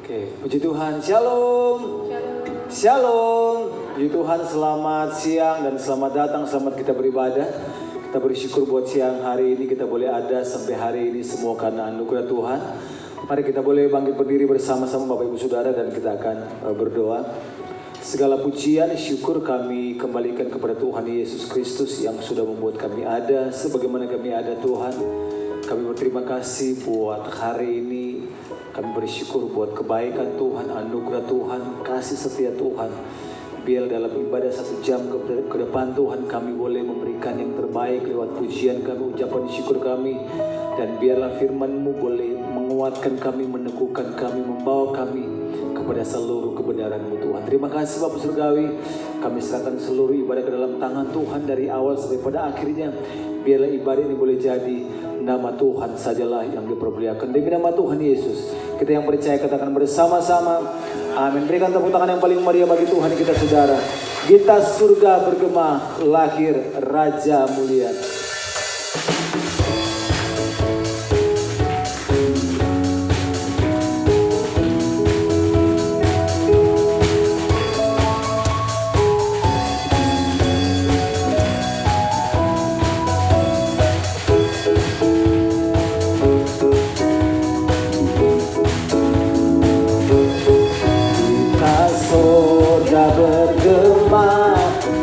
Oke, puji Tuhan. Shalom. Shalom. Puji Tuhan, selamat siang dan selamat datang, selamat kita beribadah. Kita bersyukur buat siang hari ini kita boleh ada sampai hari ini semua karena anugerah Tuhan. Mari kita boleh bangkit berdiri bersama-sama Bapak Ibu Saudara dan kita akan berdoa. Segala pujian, syukur kami kembalikan kepada Tuhan Yesus Kristus yang sudah membuat kami ada sebagaimana kami ada Tuhan. Kami berterima kasih buat hari ini. Kami bersyukur buat kebaikan Tuhan, anugerah Tuhan, kasih setia Tuhan. Biar dalam ibadah 1 jam ke depan Tuhan kami boleh memberikan yang terbaik lewat pujian kami, ucapan syukur kami. Dan biarlah firman-Mu boleh menguatkan kami, meneguhkan kami, membawa kami kepada seluruh kebenaran-Mu Tuhan. Terima kasih Bapak Surgawi. Kami serahkan seluruh ibadah ke dalam tangan Tuhan dari awal sampai pada akhirnya. Biarlah ibadah ini boleh jadi nama Tuhan sajalah yang dipermuliakan. Demi nama Tuhan Yesus, kita yang percaya katakan bersama-sama amin. Berikan tepuk tangan yang paling meriah bagi Tuhan kita saudara. Kita surga bergema, lahir Raja mulia. Bergema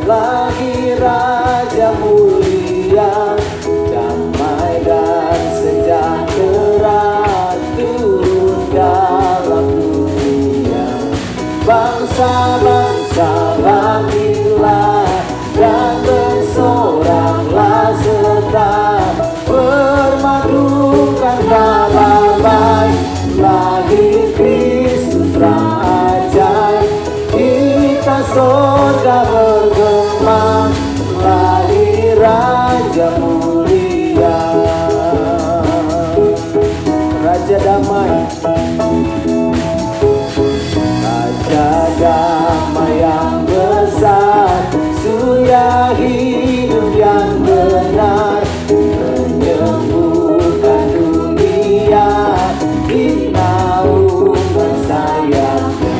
lagi Raja mulia, damai dan sejahtera turun dalam dunia. Bangsa-bangsa bangkitlah dan bersoraklah serta bermadukan kabar baik, lahir Kristus Raja. Surga bergema, lahir Raja mulia, Raja damai, Raja damai yang besar, surya hidup yang benar, menyembuhkan dunia di naungan sayapnya.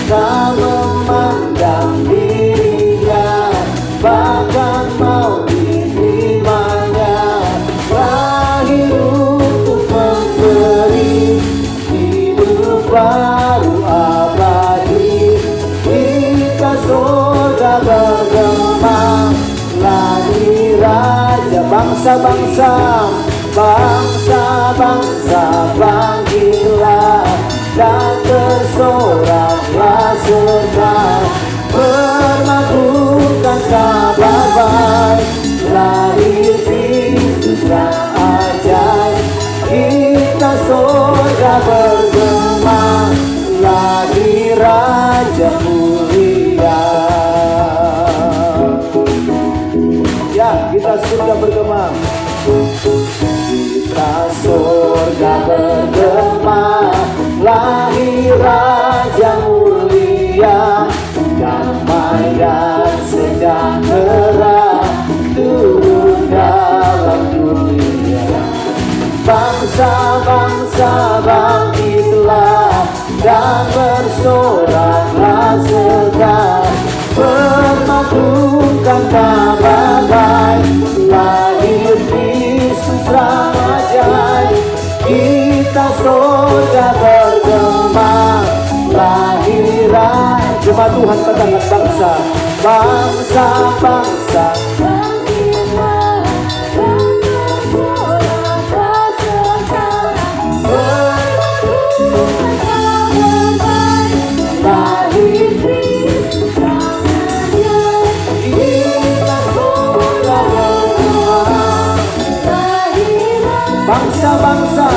Tak memandang dirinya, bahkan mau diterimanya, lahir untuk memberi hidup baru abadi. Kita surga bergema, lahir Raja. Bangsa-bangsa, bangsa-bangsa bangkitlah dan bersoraklah serta bermadukan kabar baik, lahir Kristus Raja. Kita surga bergema, lahir Raja mulia. Ya, kita surga bergema. Kita surga bergema, lahir Raja mulia, damai dan sejahtera turun dalam dunia. Bangsa-bangsa bangkitlah dan bersoraklah serta bermadukan kabar baik, lahir Kristus Raja. Kita surga bergema, lahir Jemaat Tuhan katakan bangsa, bangsa-bangsa bangkitlah dan bersoraklah serta bermadukan kabar baik, lahir Kristus Raja. Kita surga bergema, lahir bangsa-bangsa,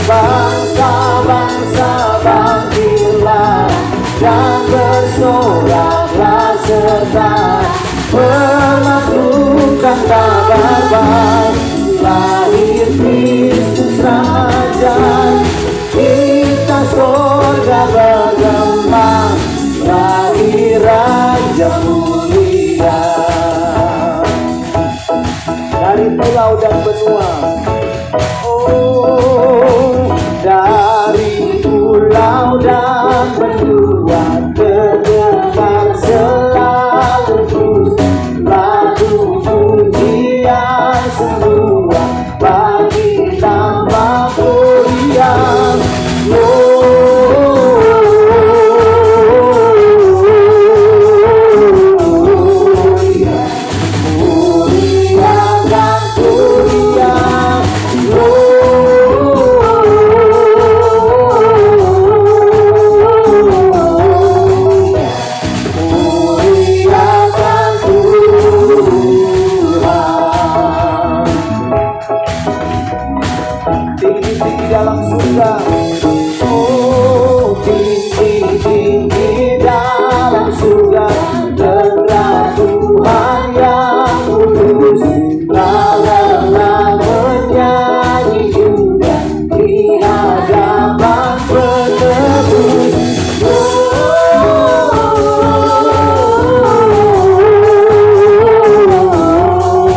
bangsa-bangsa bangkitlah dan bersoraklah serta bermadukan kabar baik, lahir Kristus Raja. Kita surga bergema, lahir Raja mulia. Dari pulau dan benua, oh dari pulau dan benua terdengar selalu lagu pujian semua bagi nama Kurian. Tinggi-tinggi dalam surga, oh tinggi-tinggi dalam surga, dengar Tuhan yang kudus, rela menyanyi juga di hadapan penebus.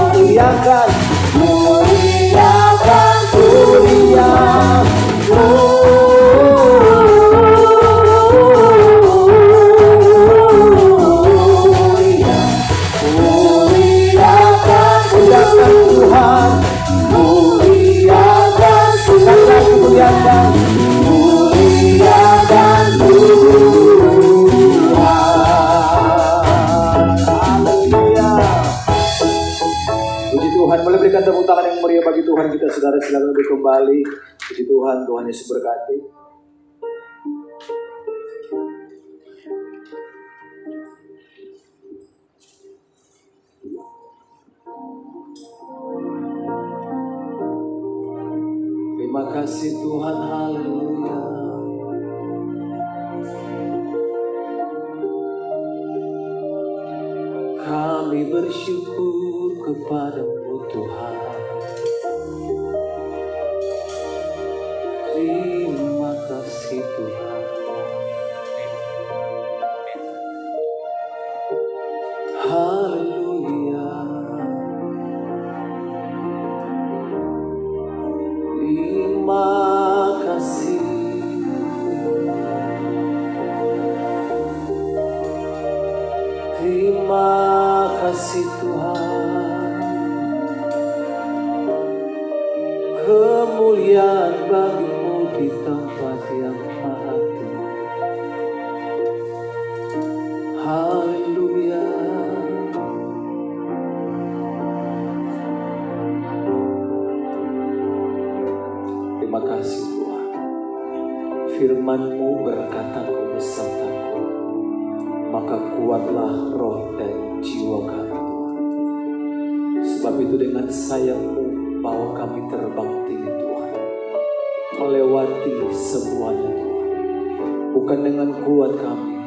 Muliakan, muliakan Kurian. Muliakan Tuhan, muliakan Tuhan, muliakan Tuhan. Haleluya. Puji Tuhan, boleh berikan tepuk tangan yang meriah bagi Tuhan kita, saudara. Silakan lebih kembali. Puji Tuhan, Tuhan Yesus berkati. Terima kasih Tuhan, haleluya. Kami bersyukur kepadamu Tuhan. Terima kasih Tuhan. Haleluya. Terima kasih. Terima kasih Tuhan. Kemuliaan bagimu di tempat yang maha tinggi. Haleluya. Terima kasih Tuhan. Firman-Mu berkata, Kau besertaku, maka kuatlah roh dan jiwa kami Tuhan. Sebab itu dengan sayang-Mu bawa kami terbang tinggi Tuhan, melewati semuanya Tuhan. Bukan dengan kuat kami,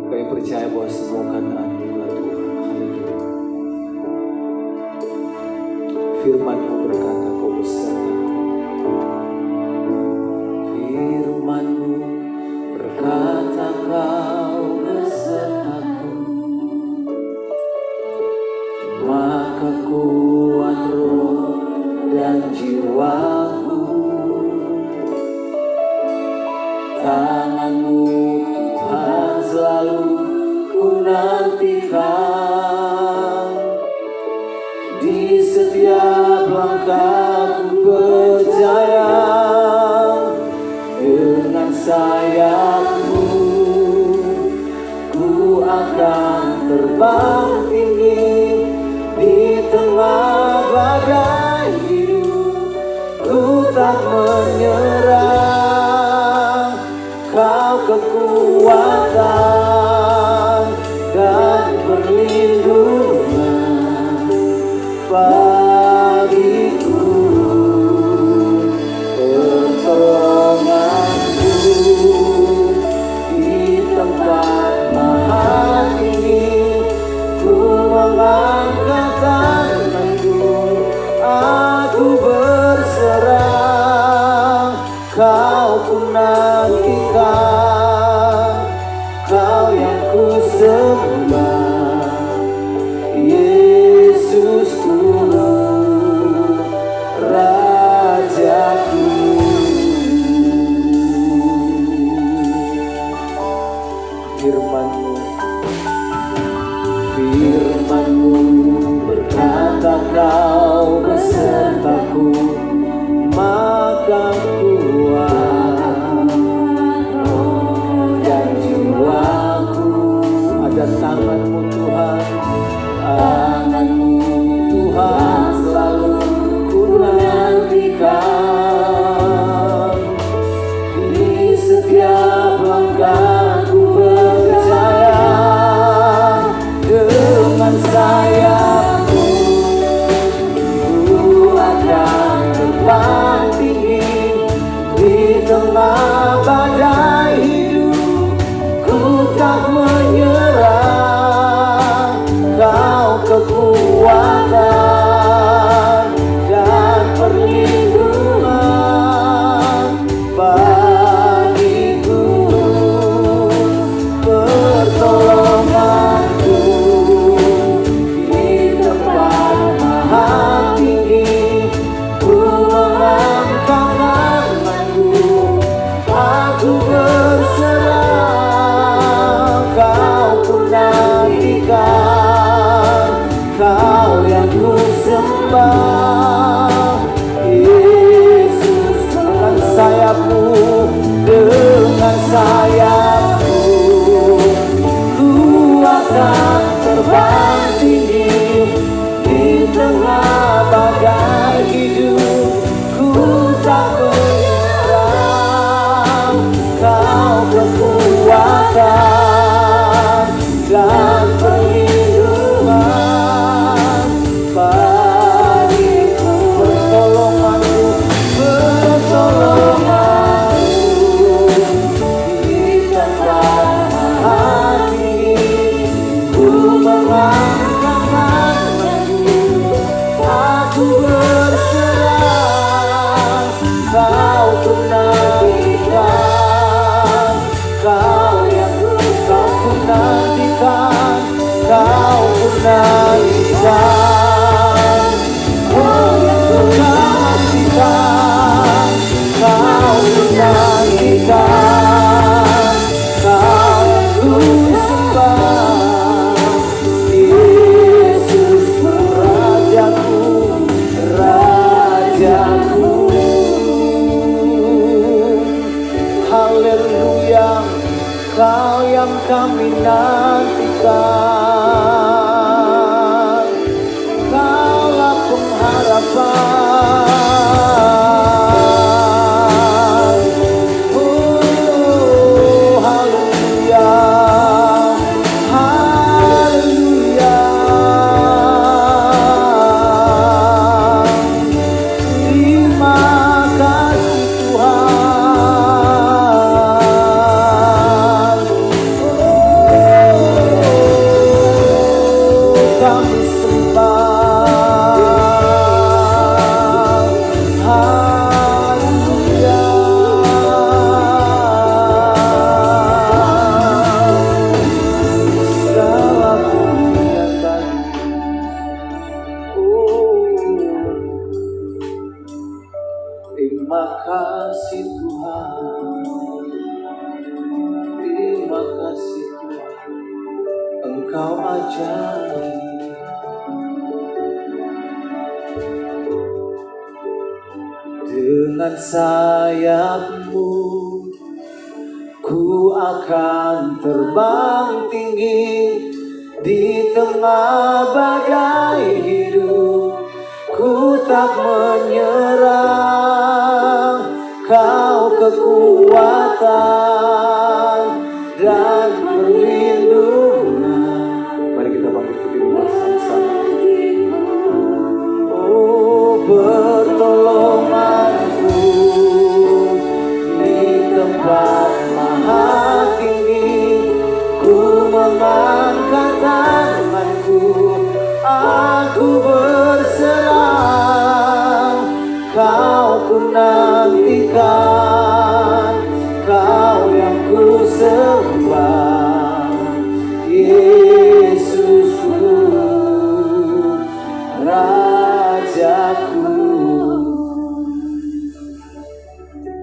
kami percaya bahwa semua karena anugerah Tuhan. Haleluya. Firman-Mu berkata, Kau besertaku. Firman-Mu berkata, Kau besertaku, maka kuat roh dan jiwaku. Tangan-Mu Tuhan selalu ku nantikan, di setiap langkahku berjaya. Dengan sayap-Mu ku akan terbang tinggi di tengah badai hidup. Ku tak menyerah, Kau kekuatan dan perlindungan bagiku. Pertolonganku di tempat maha tinggi. Ku mengangkat tanganku, aku berserah. Kau ku nantikan, Kau yang ku sembah, Yesusku, Rajaku. setiap langkahku percaya, dengan sayapmu ku akan terbang tinggi di tengah badai hidup. Ku tak menyerah, Kau kekuatan dan perlindungan bagiku, pertolonganku di tempat maha tinggi. Ku mengangkat tanganku, aku berserah, Kau ku nantikan, Kau yang ku sembah. Yesus, dengan sayapmu, dengan sayapmu ku akan terbang tinggi di tengah badai hidup. Ku tak menyerah, Kau kekuatan dan perlindungan bagiku, pertolonganku, pertolonganku di tempat maha tinggi. Ku mengangkat tanganku, aku berserah, Kau ku nantikan, Kau yang Kau ku nantikan, Kau ku nantikan, Kau yang ku nantikan, Kau ku nantikan, Kau yang ku sembah. Yesus Rajaku, Rajaku. Haleluya, Kau yang kami nantikan, Kaulah pengharapan. Oh, haleluya, haleluya. Terima kasih Tuhan. Kami sembah. Haleluya. Segala pujian bagi. Terima kasih Tuhan. Terima kasih Tuhan. Engkau ajaib. Dengan sayapmu ku akan terbang tinggi di tengah badai hidup. Ku tak menyerah, Kau kekuatan dan perlindungan. Mari kita bangkit berdiri bersama-sama. Oh, pertolonganku di tempat maha tinggi. Ku mengangkat tanganku, aku berserah, Kau ku nantikan, Kau yang ku sembah. Yesusku, Rajaku.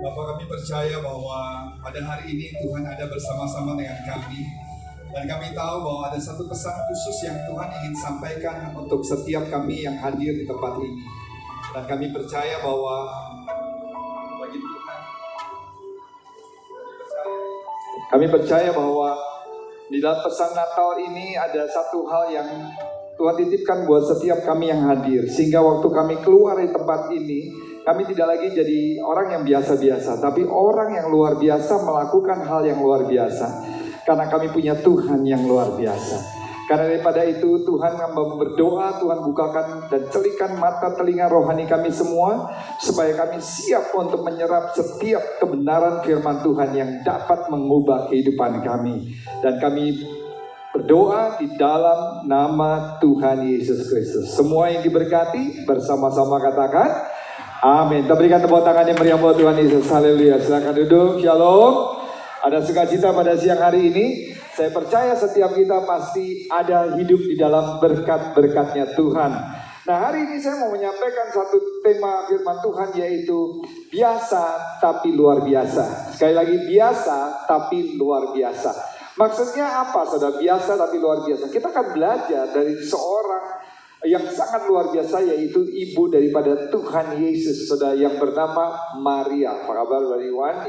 Bapak, kami percaya bahwa pada hari ini Tuhan ada bersama-sama dengan kami. Dan kami tahu bahwa ada satu pesan khusus yang Tuhan ingin sampaikan untuk setiap kami yang hadir di tempat ini. Dan kami percaya bahwa bagi Tuhan, kami percaya bahwa di dalam pesan Natal ini ada satu hal yang Tuhan titipkan buat setiap kami yang hadir. Sehingga waktu kami keluar dari tempat ini, Kami tidak lagi jadi orang yang biasa-biasa, tapi orang yang luar biasa melakukan hal yang luar biasa. Karena kami punya Tuhan yang luar biasa. Karena daripada itu Tuhan berdoa, Tuhan bukakan dan celikan mata telinga rohani kami semua, supaya kami siap untuk menyerap setiap kebenaran firman Tuhan yang dapat mengubah kehidupan kami. Dan kami berdoa di dalam nama Tuhan Yesus Kristus. Semua yang diberkati bersama-sama katakan amin. Kita berikan tepuk tangan yang meriah buat Tuhan Yesus. Haleluya. Silakan duduk. Shalom. Ada sukacita pada siang hari ini. Saya percaya setiap kita pasti ada hidup di dalam berkat-berkatnya Tuhan. Nah, hari ini saya mau menyampaikan satu tema firman Tuhan, yaitu biasa tapi luar biasa. Sekali lagi, biasa tapi luar biasa. Maksudnya apa, saudara? Biasa tapi luar biasa. Kita akan belajar dari seorang yang sangat luar biasa, yaitu ibu daripada Tuhan Yesus, saudara, yang bernama Maria. Apa kabar dari Iwan?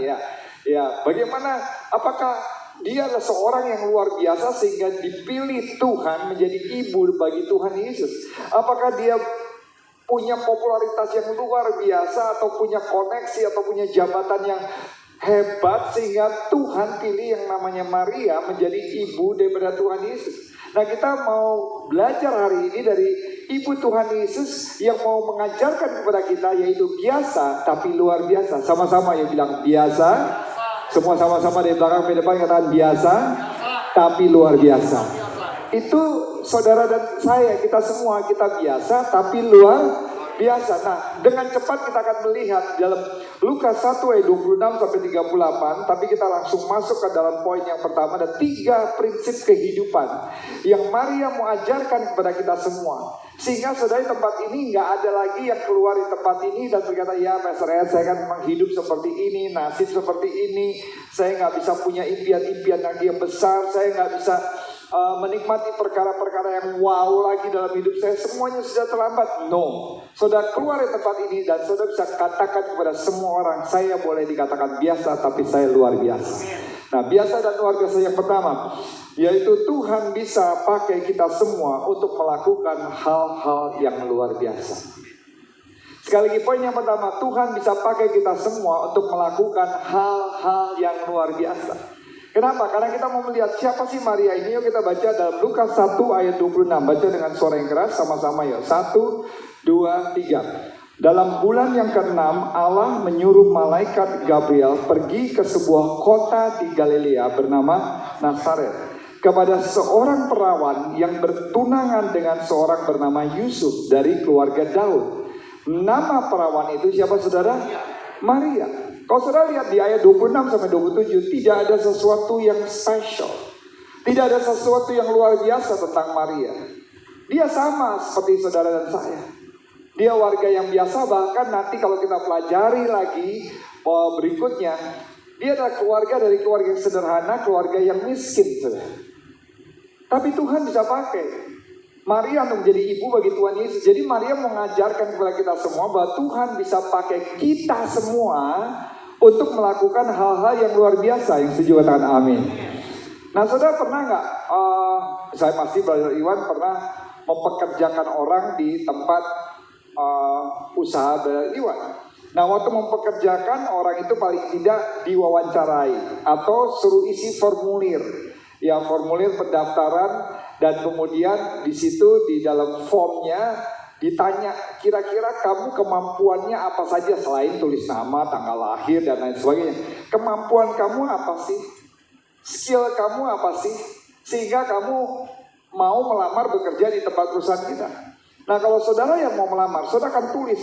Ya, bagaimana? Apakah dia adalah seorang yang luar biasa sehingga dipilih Tuhan menjadi ibu bagi Tuhan Yesus? Apakah dia punya popularitas yang luar biasa, atau punya koneksi, atau punya jabatan yang hebat sehingga Tuhan pilih yang namanya Maria menjadi ibu daripada Tuhan Yesus? Nah, kita mau belajar hari ini dari ibu Tuhan Yesus yang mau mengajarkan kepada kita, yaitu biasa tapi luar biasa. Sama-sama yang bilang biasa. Semua sama-sama dari belakang ke depan katakan biasa tapi luar biasa. Itu saudara dan saya, kita semua, kita biasa tapi luar biasa. Nah, dengan cepat kita akan melihat dalam Lukas 1 ayat 26 sampai 38, tapi kita langsung masuk ke dalam poin yang pertama. Ada 3 prinsip kehidupan yang Maria mau ajarkan kepada kita semua. Sehingga saudara, tempat ini nggak ada lagi yang keluar di tempat ini dan berkata, ya Pastor Ed, saya kan memang hidup seperti ini, nasib seperti ini, saya nggak bisa punya impian-impian lagi yang besar, saya nggak bisa menikmati perkara-perkara yang wow lagi dalam hidup saya, semuanya sudah terlambat. No, saudara keluar dari tempat ini dan saudara bisa katakan kepada semua orang, saya boleh dikatakan biasa tapi saya luar biasa. Nah, biasa dan luar biasa yang pertama, yaitu Tuhan bisa pakai kita semua untuk melakukan hal-hal yang luar biasa. Sekali lagi, poin yang pertama, Tuhan bisa pakai kita semua untuk melakukan hal-hal yang luar biasa. Kenapa? Karena kita mau melihat siapa sih Maria ini. Yuk kita baca dalam Lukas 1 ayat 26. Baca dengan suara yang keras sama-sama yuk. 1, 2, 3. Dalam bulan yang ke-6, Allah menyuruh malaikat Gabriel pergi ke sebuah kota di Galilea bernama Nazaret, kepada seorang perawan yang bertunangan dengan seorang bernama Yusuf dari keluarga Daud. Nama perawan itu siapa, saudara? Maria. Kalau saudara lihat di ayat 26 sampai 27, tidak ada sesuatu yang spesial, tidak ada sesuatu yang luar biasa tentang Maria. Dia sama seperti saudara dan saya. Dia warga yang biasa, bahkan nanti kalau kita pelajari lagi berikutnya, dia adalah keluarga dari keluarga yang sederhana, keluarga yang miskin, saudara. Tapi Tuhan bisa pakai Maria untuk menjadi ibu bagi Tuhan Yesus. Jadi Maria mengajarkan kepada kita semua bahwa Tuhan bisa pakai kita semua untuk melakukan hal-hal yang luar biasa. Yang setuju katakan amin. Nah, saudara pernah nggak? Saya masih belajar Iwan pernah mempekerjakan orang di tempat usaha dari Iwan. Nah, waktu mempekerjakan orang itu paling tidak diwawancarai atau suruh isi formulir. Ya, formulir pendaftaran, dan kemudian di situ di dalam formnya ditanya kira-kira kamu kemampuannya apa saja selain tulis nama, tanggal lahir dan lain sebagainya. Kemampuan kamu apa sih? Skill kamu apa sih? Sehingga kamu mau melamar bekerja di tempat perusahaan kita. Nah, kalau saudara yang mau melamar, saudara akan tulis.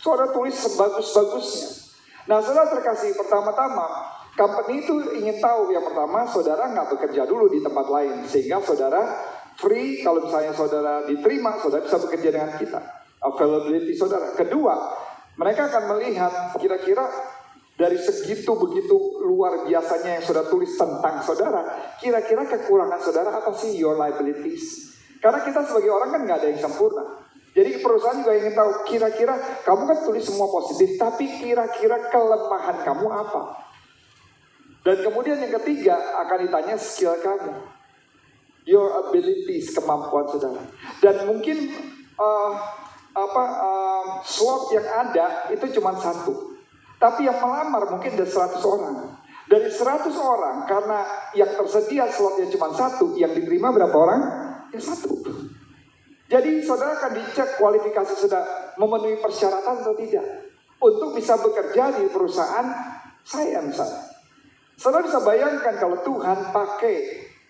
Saudara tulis sebagus-bagusnya. Nah, saudara terkasih, pertama-tama company itu ingin tahu yang pertama, saudara nggak bekerja dulu di tempat lain. Sehingga saudara free, kalau misalnya saudara diterima, saudara bisa bekerja dengan kita. Availability saudara. Kedua, mereka akan melihat kira-kira dari segitu begitu luar biasanya yang saudara tulis tentang saudara, kira-kira kekurangan saudara apa sih, your liabilities. Karena kita sebagai orang kan nggak ada yang sempurna. Jadi perusahaan juga ingin tahu kira-kira kamu kan tulis semua positif, tapi kira-kira kelemahan kamu apa. Dan kemudian yang ketiga akan ditanya skill kamu, your abilities, kemampuan saudara. Dan mungkin slot yang ada itu cuma 1. Tapi yang melamar mungkin ada 100 orang. Dari 100 orang, karena yang tersedia slotnya cuma 1, yang diterima berapa orang? Ya 1. Jadi saudara akan dicek kualifikasi sudah memenuhi persyaratan atau tidak untuk bisa bekerja di perusahaan saya misalnya. Saudara bisa bayangkan kalau Tuhan pakai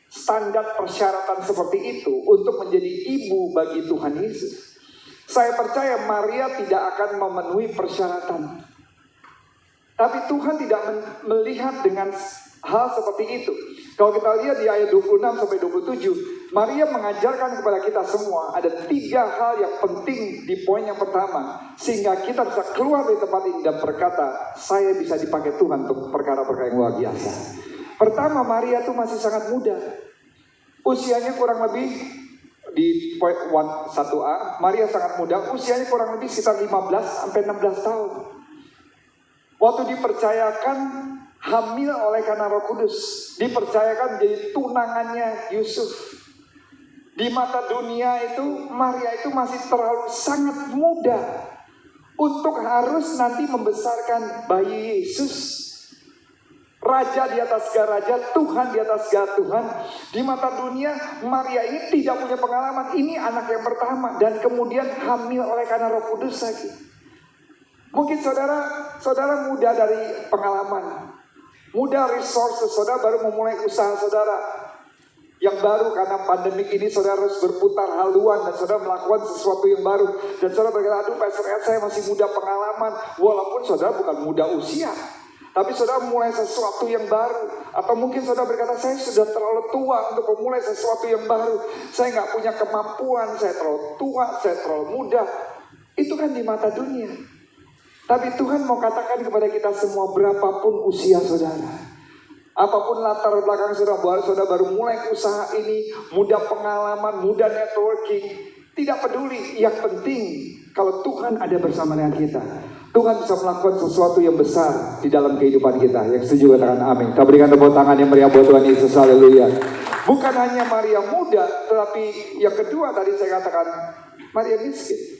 standar persyaratan seperti itu untuk menjadi ibu bagi Tuhan Yesus. Saya percaya Maria tidak akan memenuhi persyaratan. Tapi Tuhan tidak melihat dengan hal seperti itu. Kalau kita lihat di ayat 26 sampai 27, Maria mengajarkan kepada kita semua ada 3 hal yang penting di poin yang pertama, sehingga kita bisa keluar dari tempat ini dan berkata, saya bisa dipakai Tuhan untuk perkara-perkara yang luar biasa. Pertama, Maria itu masih sangat muda. Usianya kurang lebih di poin 1a, Maria sangat muda, usianya kurang lebih sekitar 15 sampai 16 tahun. Waktu dipercayakan hamil oleh karena Roh Kudus, dipercayakan menjadi tunangannya Yusuf. Di mata dunia itu Maria itu masih terlalu sangat muda untuk harus nanti membesarkan bayi Yesus. Raja di atas segala raja, Tuhan di atas segala Tuhan. Di mata dunia Maria ini tidak punya pengalaman. Ini anak yang pertama dan kemudian hamil oleh karena Roh Kudus lagi. Mungkin saudara muda dari pengalaman, muda resources, saudara baru memulai usaha saudara yang baru karena pandemik ini, saudara harus berputar haluan dan saudara melakukan sesuatu yang baru. Dan saudara berkata, aduh Pastor Ed, saya masih muda pengalaman. Walaupun saudara bukan muda usia, tapi saudara mulai sesuatu yang baru. Atau mungkin saudara berkata, saya sudah terlalu tua untuk memulai sesuatu yang baru. Saya nggak punya kemampuan, saya terlalu tua, saya terlalu muda. Itu kan di mata dunia. Tapi Tuhan mau katakan kepada kita semua, berapapun usia saudara, apapun latar belakang saudara baru mulai usaha ini, muda pengalaman, muda networking, tidak peduli. Yang penting kalau Tuhan ada bersama dengan kita, Tuhan bisa melakukan sesuatu yang besar di dalam kehidupan kita. Yang setuju katakan amin. Kita berikan tepuk tangan yang meriah buat Tuhan Yesus. Haleluya. Bukan hanya Maria muda, tetapi yang kedua tadi saya katakan, Maria miskin.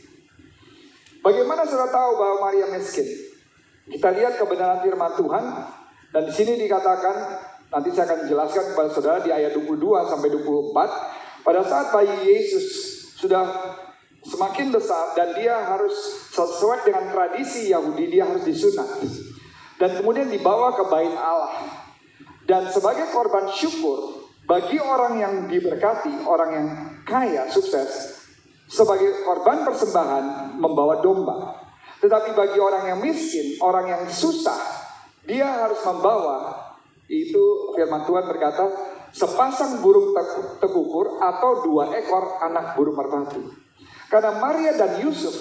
Bagaimana saudara tahu bahwa Maria miskin? Kita lihat kebenaran firman Tuhan, dan di sini dikatakan, nanti saya akan jelaskan kepada saudara di ayat 22 sampai 24, pada saat bayi Yesus sudah semakin besar dan dia harus sesuai dengan tradisi Yahudi, dia harus disunat dan kemudian dibawa ke bait Allah. Dan sebagai korban syukur bagi orang yang diberkati, orang yang kaya, sukses, sebagai korban persembahan membawa domba. Tetapi bagi orang yang miskin, orang yang susah, dia harus membawa, itu firman Tuhan berkata, sepasang burung tekukur atau 2 ekor anak burung merpati. Karena Maria dan Yusuf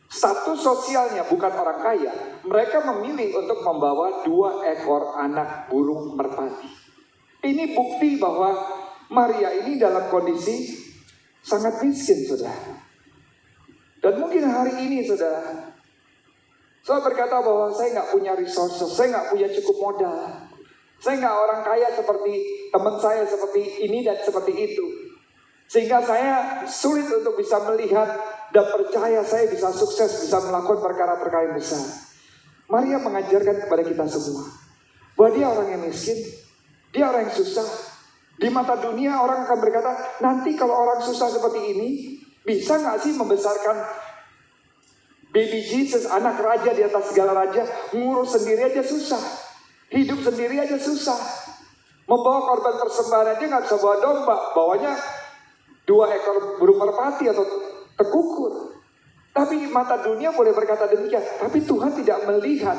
status sosialnya bukan orang kaya, mereka memilih untuk membawa 2 ekor anak burung merpati. Ini bukti bahwa Maria ini dalam kondisi sangat miskin, saudara. Dan mungkin hari ini, saudara berkata bahwa saya nggak punya resources, saya nggak punya cukup modal, saya nggak orang kaya seperti teman saya, seperti ini dan seperti itu, sehingga saya sulit untuk bisa melihat dan percaya saya bisa sukses, bisa melakukan perkara-perkara yang besar. Maria mengajarkan kepada kita semua bahwa dia orang yang miskin, dia orang yang susah. Di mata dunia orang akan berkata, nanti kalau orang susah seperti ini, bisa nggak sih membesarkan baby Jesus, anak raja di atas segala raja, ngurus sendiri aja susah, hidup sendiri aja susah, membawa korban persembahan aja nggak bisa bawa domba, bawanya 2 ekor burung merpati atau tekukur. Tapi mata dunia boleh berkata demikian, tapi Tuhan tidak melihat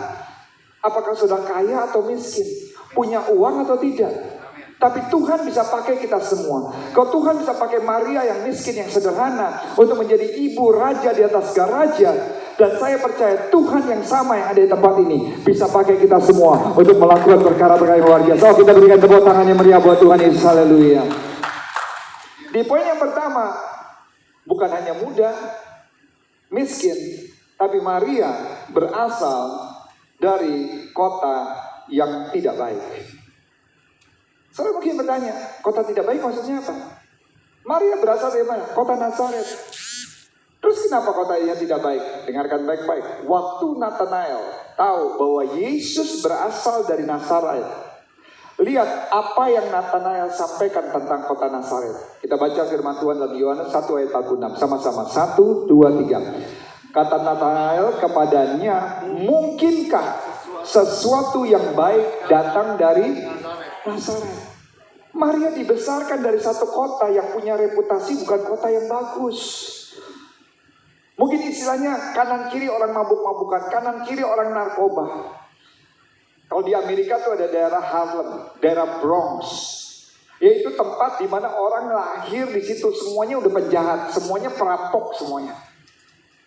apakah sudah kaya atau miskin, punya uang atau tidak. Tapi Tuhan bisa pakai kita semua. Kalau Tuhan bisa pakai Maria yang miskin, yang sederhana, untuk menjadi ibu raja di atas segala raja, dan saya percaya Tuhan yang sama yang ada di tempat ini bisa pakai kita semua untuk melakukan perkara-perkara yang luar biasa. Oh, kita berikan tepuk tangan yang meriah buat Tuhan Yesus. Haleluya. Di poin yang pertama, bukan hanya muda, miskin, tapi Maria berasal dari kota yang tidak baik. Saudara mungkin bertanya, kota tidak baik maksudnya apa? Maria berasal dari mana? Kota Nazaret. Terus Kenapa kota ini tidak baik? Dengarkan baik-baik. Waktu Nathanael tahu bahwa Yesus berasal dari Nazaret, lihat apa yang Nathanael sampaikan tentang kota Nazaret. Kita baca firman Tuhan dalam Yohanes 1 ayat 46. Sama-sama. 1, 2, 3. Kata Nathanael kepadanya, mungkinkah sesuatu yang baik datang dari Nazaret? Maria dibesarkan dari satu kota yang punya reputasi bukan kota yang bagus. Mungkin istilahnya kanan kiri orang mabuk-mabukan, kanan kiri orang narkoba. Kalau di Amerika tuh ada daerah Harlem, daerah Bronx, yaitu tempat di mana orang lahir di situ semuanya udah penjahat, semuanya perampok semuanya.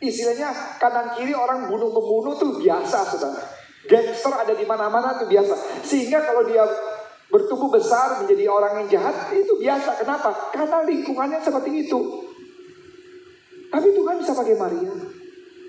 Istilahnya kanan kiri orang bunuh-membunuh tuh biasa, saudara. Gangster ada di mana-mana tuh biasa. Sehingga kalau dia bertumbuh besar menjadi orang yang jahat itu biasa. Kenapa? Karena lingkungannya seperti itu. Tapi Tuhan bisa pakai Maria.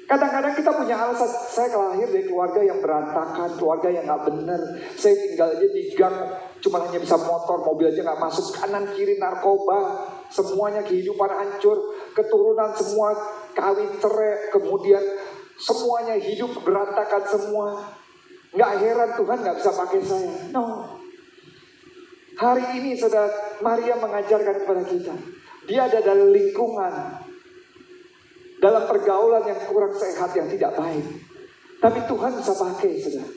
Kadang-kadang kita punya alasan, saya lahir dari keluarga yang berantakan, keluarga yang gak benar. Saya tinggal aja di gang, cuma hanya bisa motor, mobil aja gak masuk. Kanan kiri narkoba, semuanya kehidupan hancur. Keturunan semua kawin cerai, kemudian semuanya hidup berantakan semua. Gak heran Tuhan gak bisa pakai saya. No. Hari ini saudara, Maria mengajarkan kepada kita. Dia ada dalam lingkungan, dalam pergaulan yang kurang sehat, yang tidak baik. Tapi Tuhan bisa pakai, saudara.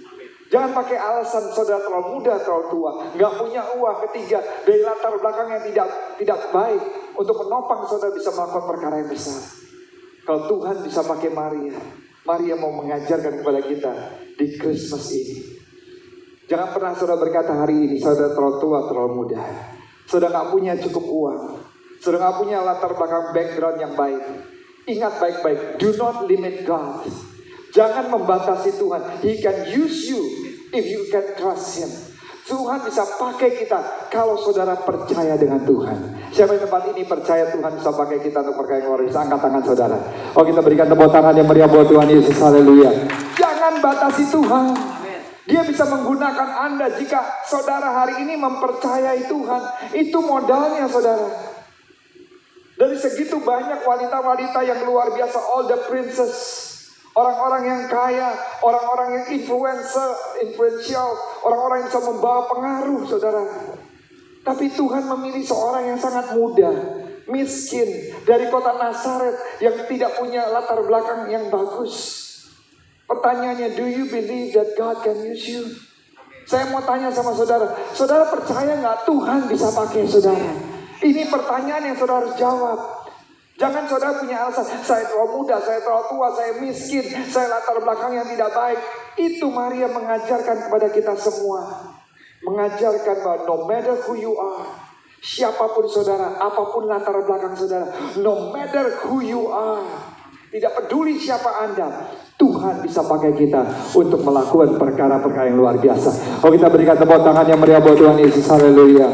Jangan pakai alasan saudara terlalu muda, terlalu tua, nggak punya uang, ketiga, dari latar belakang yang tidak baik, untuk menopang saudara bisa melakukan perkara yang besar. Kalau Tuhan bisa pakai Maria, Maria mau mengajarkan kepada kita di Christmas ini. Jangan pernah saudara berkata hari ini saudara terlalu tua, terlalu muda. Saudara nggak punya cukup uang, saudara nggak punya latar belakang background yang baik. Ingat baik-baik, do not limit God. Jangan membatasi Tuhan. He can use you if you can trust Him. Tuhan bisa pakai kita kalau saudara percaya dengan Tuhan. Siapa di tempat ini percaya Tuhan bisa pakai kita untuk perkara yang luar biasa? Angkat tangan saudara. Oh, kita berikan tepuk tangan yang meriah buat Tuhan Yesus. Haleluya. Jangan batasi Tuhan. Dia bisa menggunakan Anda jika saudara hari ini mempercayai Tuhan. Itu modalnya saudara. Dari segitu banyak wanita-wanita yang luar biasa, all the princess, orang-orang yang kaya, orang-orang yang influential, orang-orang yang bisa membawa pengaruh, saudara. Tapi Tuhan memilih seorang yang sangat muda, miskin, dari kota Nazaret yang tidak punya latar belakang yang bagus. Pertanyaannya, do you believe that God can use you? Saya mau tanya sama saudara, saudara percaya nggak Tuhan bisa pakai saudara? Ini pertanyaan yang saudara harus jawab. Jangan saudara punya alasan, saya terlalu muda, saya terlalu tua, saya miskin, saya latar belakang yang tidak baik. Itu Maria mengajarkan kepada kita semua. Mengajarkan bahwa no matter who you are, siapapun saudara, apapun latar belakang saudara, no matter who you are, tidak peduli siapa Anda, Tuhan bisa pakai kita untuk melakukan perkara-perkara yang luar biasa. Oh, kita berikan tepuk tangan yang meriah buat Tuhan Yesus. Haleluya.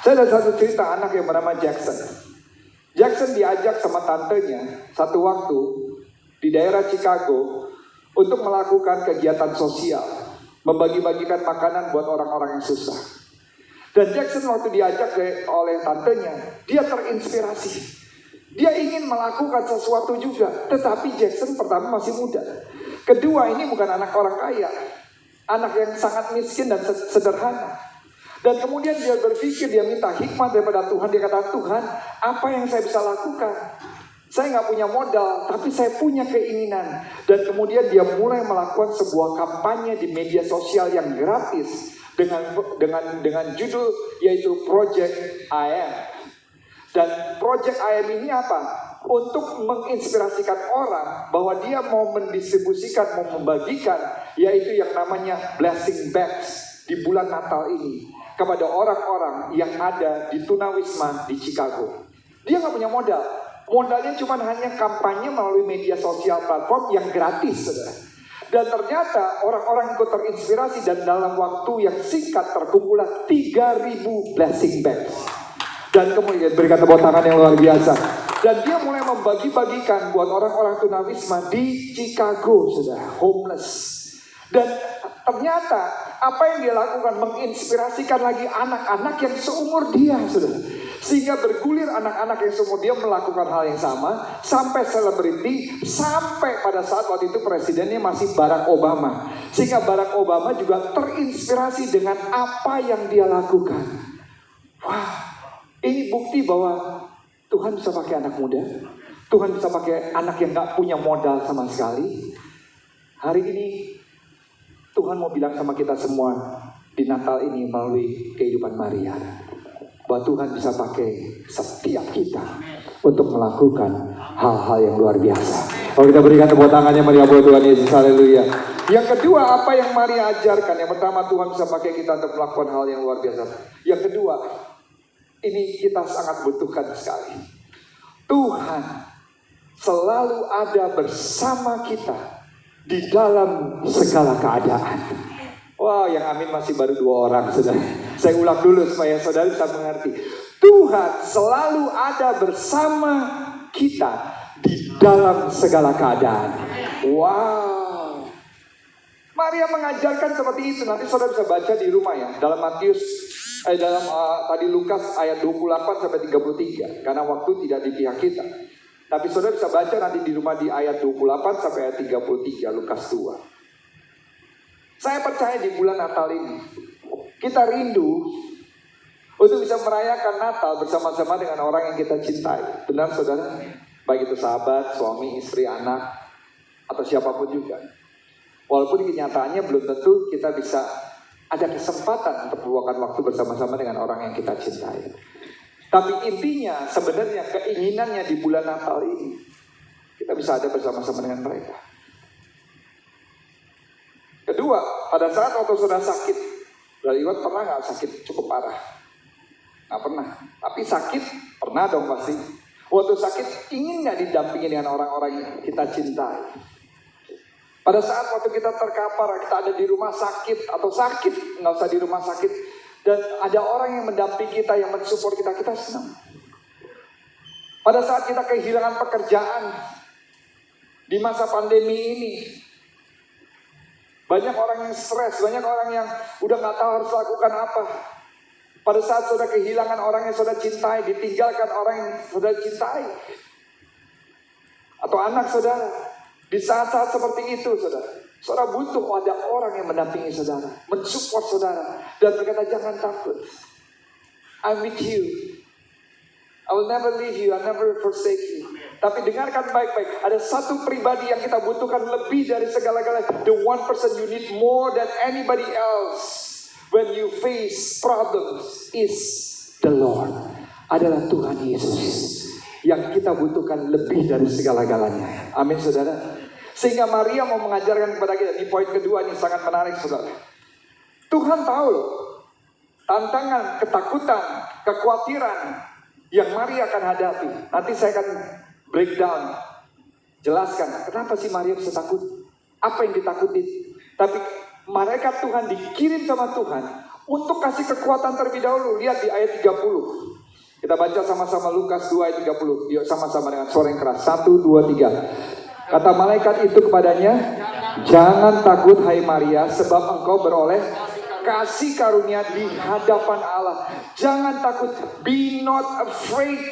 Saya ada satu cerita anak yang bernama Jackson. Jackson diajak sama tantenya satu waktu di daerah Chicago untuk melakukan kegiatan sosial, membagi-bagikan makanan buat orang-orang yang susah. Dan Jackson waktu diajak oleh tantenya, dia terinspirasi. Dia ingin melakukan sesuatu juga, tetapi Jackson pertama masih muda. Kedua, ini bukan anak orang kaya, anak yang sangat miskin dan sederhana. Dan kemudian dia berpikir, dia minta hikmat daripada Tuhan. Dia kata, Tuhan, apa yang saya bisa lakukan? Saya nggak punya modal, tapi saya punya keinginan. Dan kemudian dia mulai melakukan sebuah kampanye di media sosial yang gratis dengan judul yaitu Project I Am. Dan Project I Am ini apa? Untuk menginspirasikan orang bahwa dia mau mendistribusikan, mau membagikan, yaitu yang namanya blessing bags di bulan Natal ini kepada orang-orang yang ada di Tunawisma di Chicago. Dia nggak punya modal. Modalnya cuma hanya kampanye melalui media sosial platform yang gratis, saudara. Dan ternyata orang-orang ikut terinspirasi dan dalam waktu yang singkat terkumpulah 3.000 blessing bags. Dan kemudian berikan tepuk tangan yang luar biasa. Dan dia mulai membagi-bagikan buat orang-orang Tunawisma di Chicago, saudara, homeless. Dan ternyata apa yang dia lakukan menginspirasikan lagi anak-anak yang seumur dia, saudara. Sehingga bergulir anak-anak yang semua dia melakukan hal yang sama, sampai selebriti, sampai pada saat waktu itu presidennya masih Barack Obama. Sehingga Barack Obama juga terinspirasi dengan apa yang dia lakukan. Wah, ini bukti bahwa Tuhan bisa pakai anak muda. Tuhan bisa pakai anak yang gak punya modal sama sekali. Hari ini Tuhan mau bilang sama kita semua di Natal ini melalui kehidupan Maria, bahwa Tuhan bisa pakai setiap kita untuk melakukan hal-hal yang luar biasa. Kalau kita berikan tepuk tangannya Maria buat Tuhan Yesus, haleluya. Yang kedua, apa yang Maria ajarkan? Yang pertama, Tuhan bisa pakai kita untuk melakukan hal yang luar biasa. Yang kedua, ini kita sangat butuhkan sekali. Tuhan selalu ada bersama kita di dalam segala keadaan. Wah, yang amin masih baru 2 orang, saudara. Saya ulang dulu supaya saudara bisa mengerti. Tuhan selalu ada bersama kita di dalam segala keadaan. Wow. Maria mengajarkan seperti itu. Nanti saudara bisa baca di rumah ya. Dalam tadi Lukas ayat 28 sampai 33. Karena waktu tidak di pihak kita. Tapi saudara bisa baca nanti di rumah di ayat 28 sampai ayat 33 Lukas 2. Saya percaya di bulan Natal ini kita rindu untuk bisa merayakan Natal bersama-sama dengan orang yang kita cintai. Benar saudara? Baik itu sahabat, suami, istri, anak, atau siapapun juga. Walaupun kenyataannya belum tentu kita bisa ada kesempatan untuk meluangkan waktu bersama-sama dengan orang yang kita cintai. Tapi intinya sebenarnya keinginannya di bulan Natal ini kita bisa ada bersama-sama dengan mereka. Kedua, pada saat waktu saudara sakit, Iwan pernah nggak sakit cukup parah? Nggak pernah. Tapi sakit pernah dong pasti. Waktu sakit ingin nggak didampingi dengan orang-orang yang kita cintai? Pada saat waktu kita terkapar, kita ada di rumah sakit atau sakit, nggak usah di rumah sakit, dan ada orang yang mendampingi kita, yang mensupport kita, kita senang. Pada saat kita kehilangan pekerjaan di masa pandemi ini, banyak orang yang stres, banyak orang yang udah nggak tahu harus lakukan apa. Pada saat saudara kehilangan orang yang saudara cintai, ditinggalkan orang yang saudara cintai, atau anak saudara, di saat-saat seperti itu saudara butuh ada orang yang mendampingi saudara, mensupport saudara, dan berkata jangan takut, I'm with you, I will never leave you, I'll never forsake you. Tapi dengarkan baik-baik, ada satu pribadi yang kita butuhkan lebih dari segala-galanya. The one person you need more than anybody else when you face problems is the Lord. Adalah Tuhan Yesus yang kita butuhkan lebih dari segala-galanya. Amin saudara. Sehingga Maria mau mengajarkan kepada kita, di poin kedua ini sangat menarik saudara. Tuhan tahu loh, tantangan, ketakutan, kekhawatiran yang Maria akan hadapi. Nanti saya akan breakdown, jelaskan kenapa sih Maria bisa takut, apa yang ditakuti. Tapi malaikat Tuhan dikirim sama Tuhan untuk kasih kekuatan terlebih dahulu. Lihat di ayat 30. Kita baca sama-sama Lukas 2 ayat 30. Yuk sama-sama dengan suara yang keras. 1, 2, 3. Kata malaikat itu kepadanya, jangan takut hai Maria, sebab engkau beroleh kasih karunia di hadapan Allah. Jangan takut, be not afraid.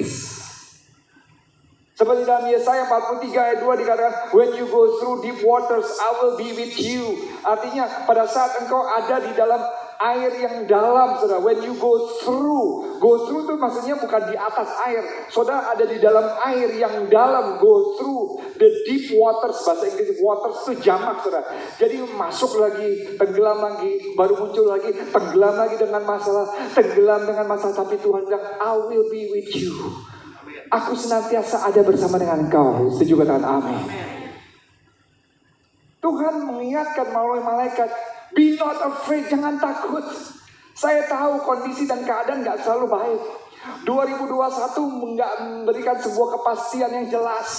Seperti dalam Yesaya 43 ayat 2 dikatakan, when you go through deep waters, I will be with you. Artinya pada saat engkau ada di dalam air yang dalam, saudara. When you go through itu maksudnya bukan di atas air. Saudara ada di dalam air yang dalam, go through the deep waters. Bahasa Inggris waters itu jamak, saudara. Jadi masuk lagi, tenggelam lagi, baru muncul lagi, tenggelam lagi dengan masalah, tenggelam dengan masalah. Tapi Tuhan bilang, I will be with you. Aku senantiasa ada bersama dengan engkau. Setuju katakan amin. Tuhan mengingatkan melalui malaikat, be not afraid, jangan takut. Saya tahu kondisi dan keadaan gak selalu baik. 2021 nggak memberikan sebuah kepastian yang jelas.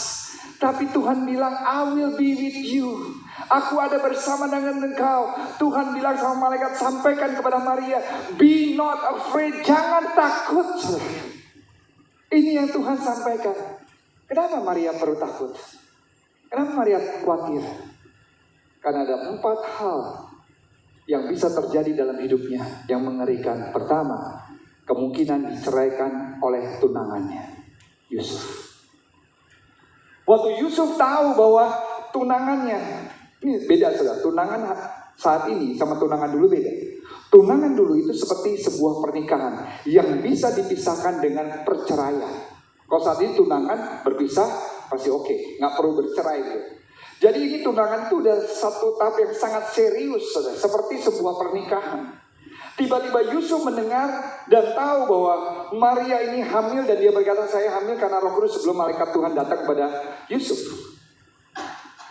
Tapi Tuhan bilang, I will be with you. Aku ada bersama dengan engkau. Tuhan bilang sama malaikat, sampaikan kepada Maria, be not afraid, jangan takut. Ini yang Tuhan sampaikan. Kenapa Maria perlu takut? Kenapa Maria khawatir? Karena ada 4 hal yang bisa terjadi dalam hidupnya yang mengerikan. Pertama, kemungkinan diceraikan oleh tunangannya, Yusuf. Waktu Yusuf tahu bahwa tunangannya, ini beda saudara, tunangan saat ini sama tunangan dulu beda. Tunangan dulu itu seperti sebuah pernikahan yang bisa dipisahkan dengan perceraian. Kalau saat ini tunangan berpisah pasti oke, nggak perlu bercerai gitu. Jadi ini tunangan itu udah satu tahap yang sangat serius, saudara, seperti sebuah pernikahan. Tiba-tiba Yusuf mendengar dan tahu bahwa Maria ini hamil dan dia berkata, saya hamil karena Roh Kudus, sebelum malaikat Tuhan datang kepada Yusuf.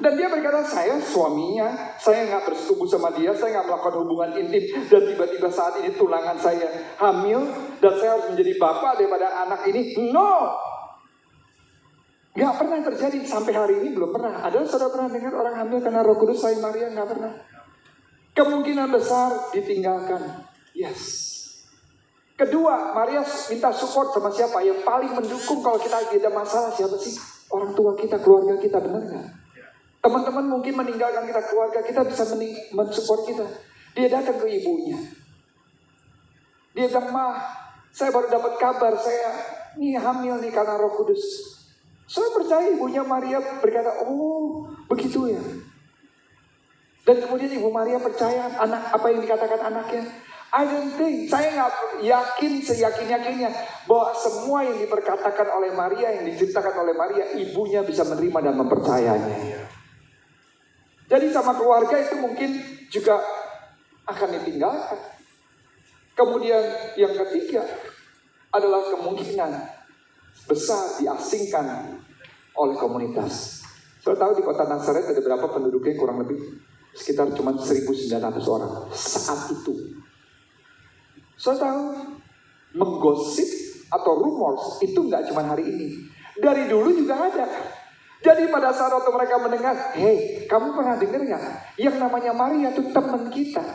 Dan dia berkata, saya suaminya, saya nggak bersetubuh sama dia, saya nggak melakukan hubungan intim. Dan tiba-tiba saat ini tunangan saya hamil dan saya harus menjadi bapak daripada anak ini. No! Nggak pernah terjadi sampai hari ini, belum pernah. Ada saudara pernah dengar orang hamil karena Roh Kudus selain Maria? Nggak pernah. Kemungkinan besar ditinggalkan. Yes. Kedua, Maria minta support sama siapa? Yang paling mendukung kalau kita lagi ada masalah siapa sih? Orang tua kita, keluarga kita, benar nggak? Teman-teman mungkin meninggalkan kita, keluarga kita bisa mensupport kita. Dia datang ke ibunya. Dia bilang, "Ma, saya baru dapat kabar, saya ini hamil nih karena Roh Kudus." Saya percaya ibunya Maria berkata, "Oh, begitu ya." Dan kemudian Ibu Maria percaya anak apa yang dikatakan anaknya. I don't think, saya nggak yakin seyakin-yakinnya bahwa semua yang diperkatakan oleh Maria, yang diceritakan oleh Maria, ibunya bisa menerima dan mempercayainya. Jadi sama keluarga itu mungkin juga akan ditinggalkan. Kemudian yang ketiga adalah kemungkinan besar diasingkan oleh komunitas. Saya tahu di kota Nazaret ada berapa penduduknya, kurang lebih sekitar cuma 1.900 orang saat itu. Saya tahu menggosip atau rumors itu nggak cuma hari ini, dari dulu juga ada. Jadi pada saat waktu mereka mendengar, "Hei, kamu pernah dengar nggak? Yang namanya Maria itu teman kita.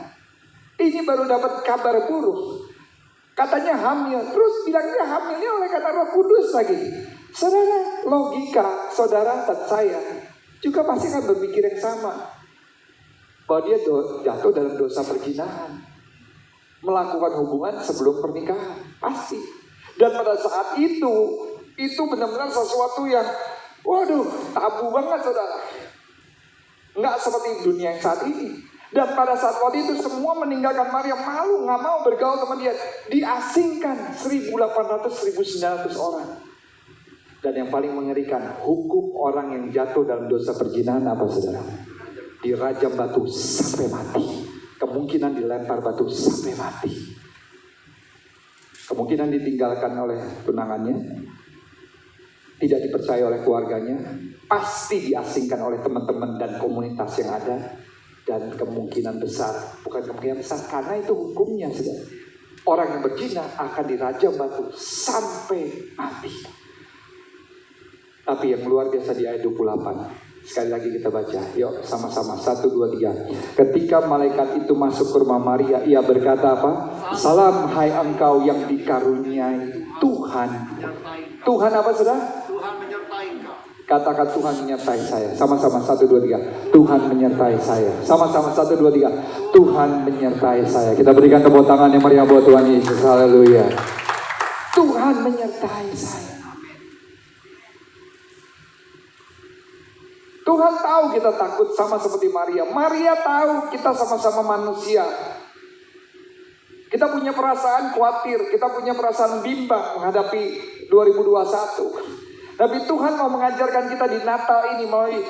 Ini baru dapat kabar buruk. Katanya hamil, terus bilangnya hamilnya oleh kata Roh Kudus lagi." Saudara, logika saudara dan saya juga pasti akan berpikir yang sama, bahwa dia jatuh dalam dosa perzinahan, melakukan hubungan sebelum pernikahan, pasti. Dan pada saat itu benar-benar sesuatu yang, waduh, tabu banget saudara. Nggak seperti dunia yang saat ini. Dan pada saat waktu itu semua meninggalkan Maria, malu, nggak mau bergaul sama dia. Diasingkan 1.800-1.900 orang. Dan yang paling mengerikan, hukum orang yang jatuh dalam dosa perzinahan apa saudara? Dirajam batu sampai mati. Kemungkinan dilempar batu sampai mati. Kemungkinan ditinggalkan oleh tunangannya, tidak dipercaya oleh keluarganya, pasti diasingkan oleh teman-teman dan komunitas yang ada, dan kemungkinan besar, bukan kemungkinan besar, karena itu hukumnya saudara. Orang yang berzina akan dirajam batu sampai mati. Tapi yang luar biasa di ayat 28, sekali lagi kita baca, yuk sama-sama, 1, 2, 3. Ketika malaikat itu masuk ke rumah Maria, ia berkata apa? "Salam hai engkau yang dikaruniai Tuhan." Tuhan apa saudara? Katakan Tuhan menyertai saya. Sama-sama 1, 2, 3. Tuhan menyertai saya. Sama-sama 1, 2, 3. Tuhan menyertai saya. Kita berikan tepuk tangan yang meriah buat Tuhan Yesus. Haleluya. Tuhan menyertai saya. Tuhan tahu kita takut sama seperti Maria. Maria tahu kita sama-sama manusia. Kita punya perasaan khawatir, kita punya perasaan bimbang menghadapi 2021. Tapi Tuhan mau mengajarkan kita di Natal ini melalui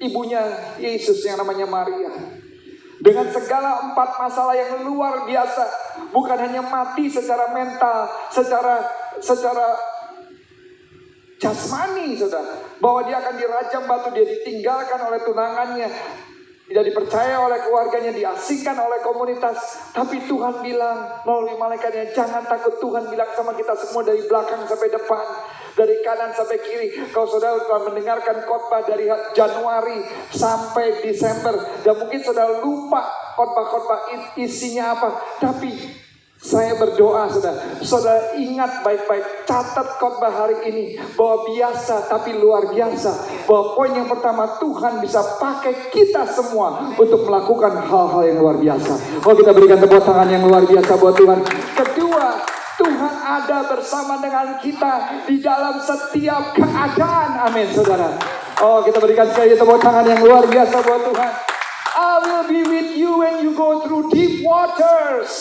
ibunya Yesus yang namanya Maria. Dengan segala 4 masalah yang luar biasa. Bukan hanya mati secara mental, secara jasmani saudara, bahwa dia akan dirajam batu, dia ditinggalkan oleh tunangannya, tidak dipercaya oleh keluarganya, diasingkan oleh komunitas. Tapi Tuhan bilang melalui malaikatnya, jangan takut. Tuhan bilang sama kita semua dari belakang sampai depan, dari kanan sampai kiri. Kalau saudara telah mendengarkan khotbah dari Januari sampai Desember, dan mungkin saudara lupa khotbah-khotbah isinya apa, tapi saya berdoa saudara ingat baik-baik, catat khotbah hari ini, bahwa biasa tapi luar biasa. Bahwa poin yang pertama, Tuhan bisa pakai kita semua untuk melakukan hal-hal yang luar biasa. Oh, kita berikan tepuk tangan yang luar biasa buat Tuhan. Kedua, ada bersama dengan kita di dalam setiap keadaan. Amin, saudara. Oh, kita berikan sekali tepuk tangan yang luar biasa buat Tuhan. I will be with you when you go through deep waters.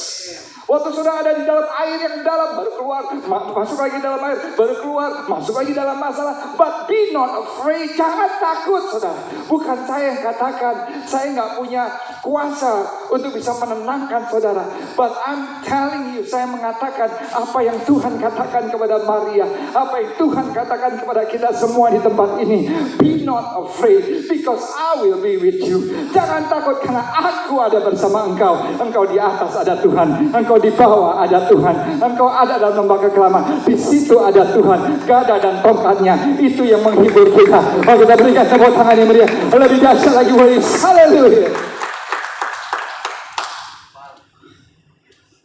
Waktu saudara ada di dalam air yang dalam, baru keluar, masuk lagi dalam air, baru keluar, masuk lagi dalam masalah. But be not afraid, jangan takut, saudara. Bukan saya yang katakan, saya nggak punya kuasa untuk bisa menenangkan saudara. But I'm telling you, saya mengatakan apa yang Tuhan katakan kepada Maria, apa yang Tuhan katakan kepada kita semua di tempat ini. Be not afraid, because I will be with you. Jangan takut karena aku ada bersama engkau. Engkau di atas ada Tuhan, engkau di bawah ada Tuhan, engkau ada dalam lembah kekelaman, di situ ada Tuhan, gada dan tongkatnya, itu yang menghibur kita. Oh, kita berikan tepuk tangan yang meriah, lebih dahsyat lagi, haleluya.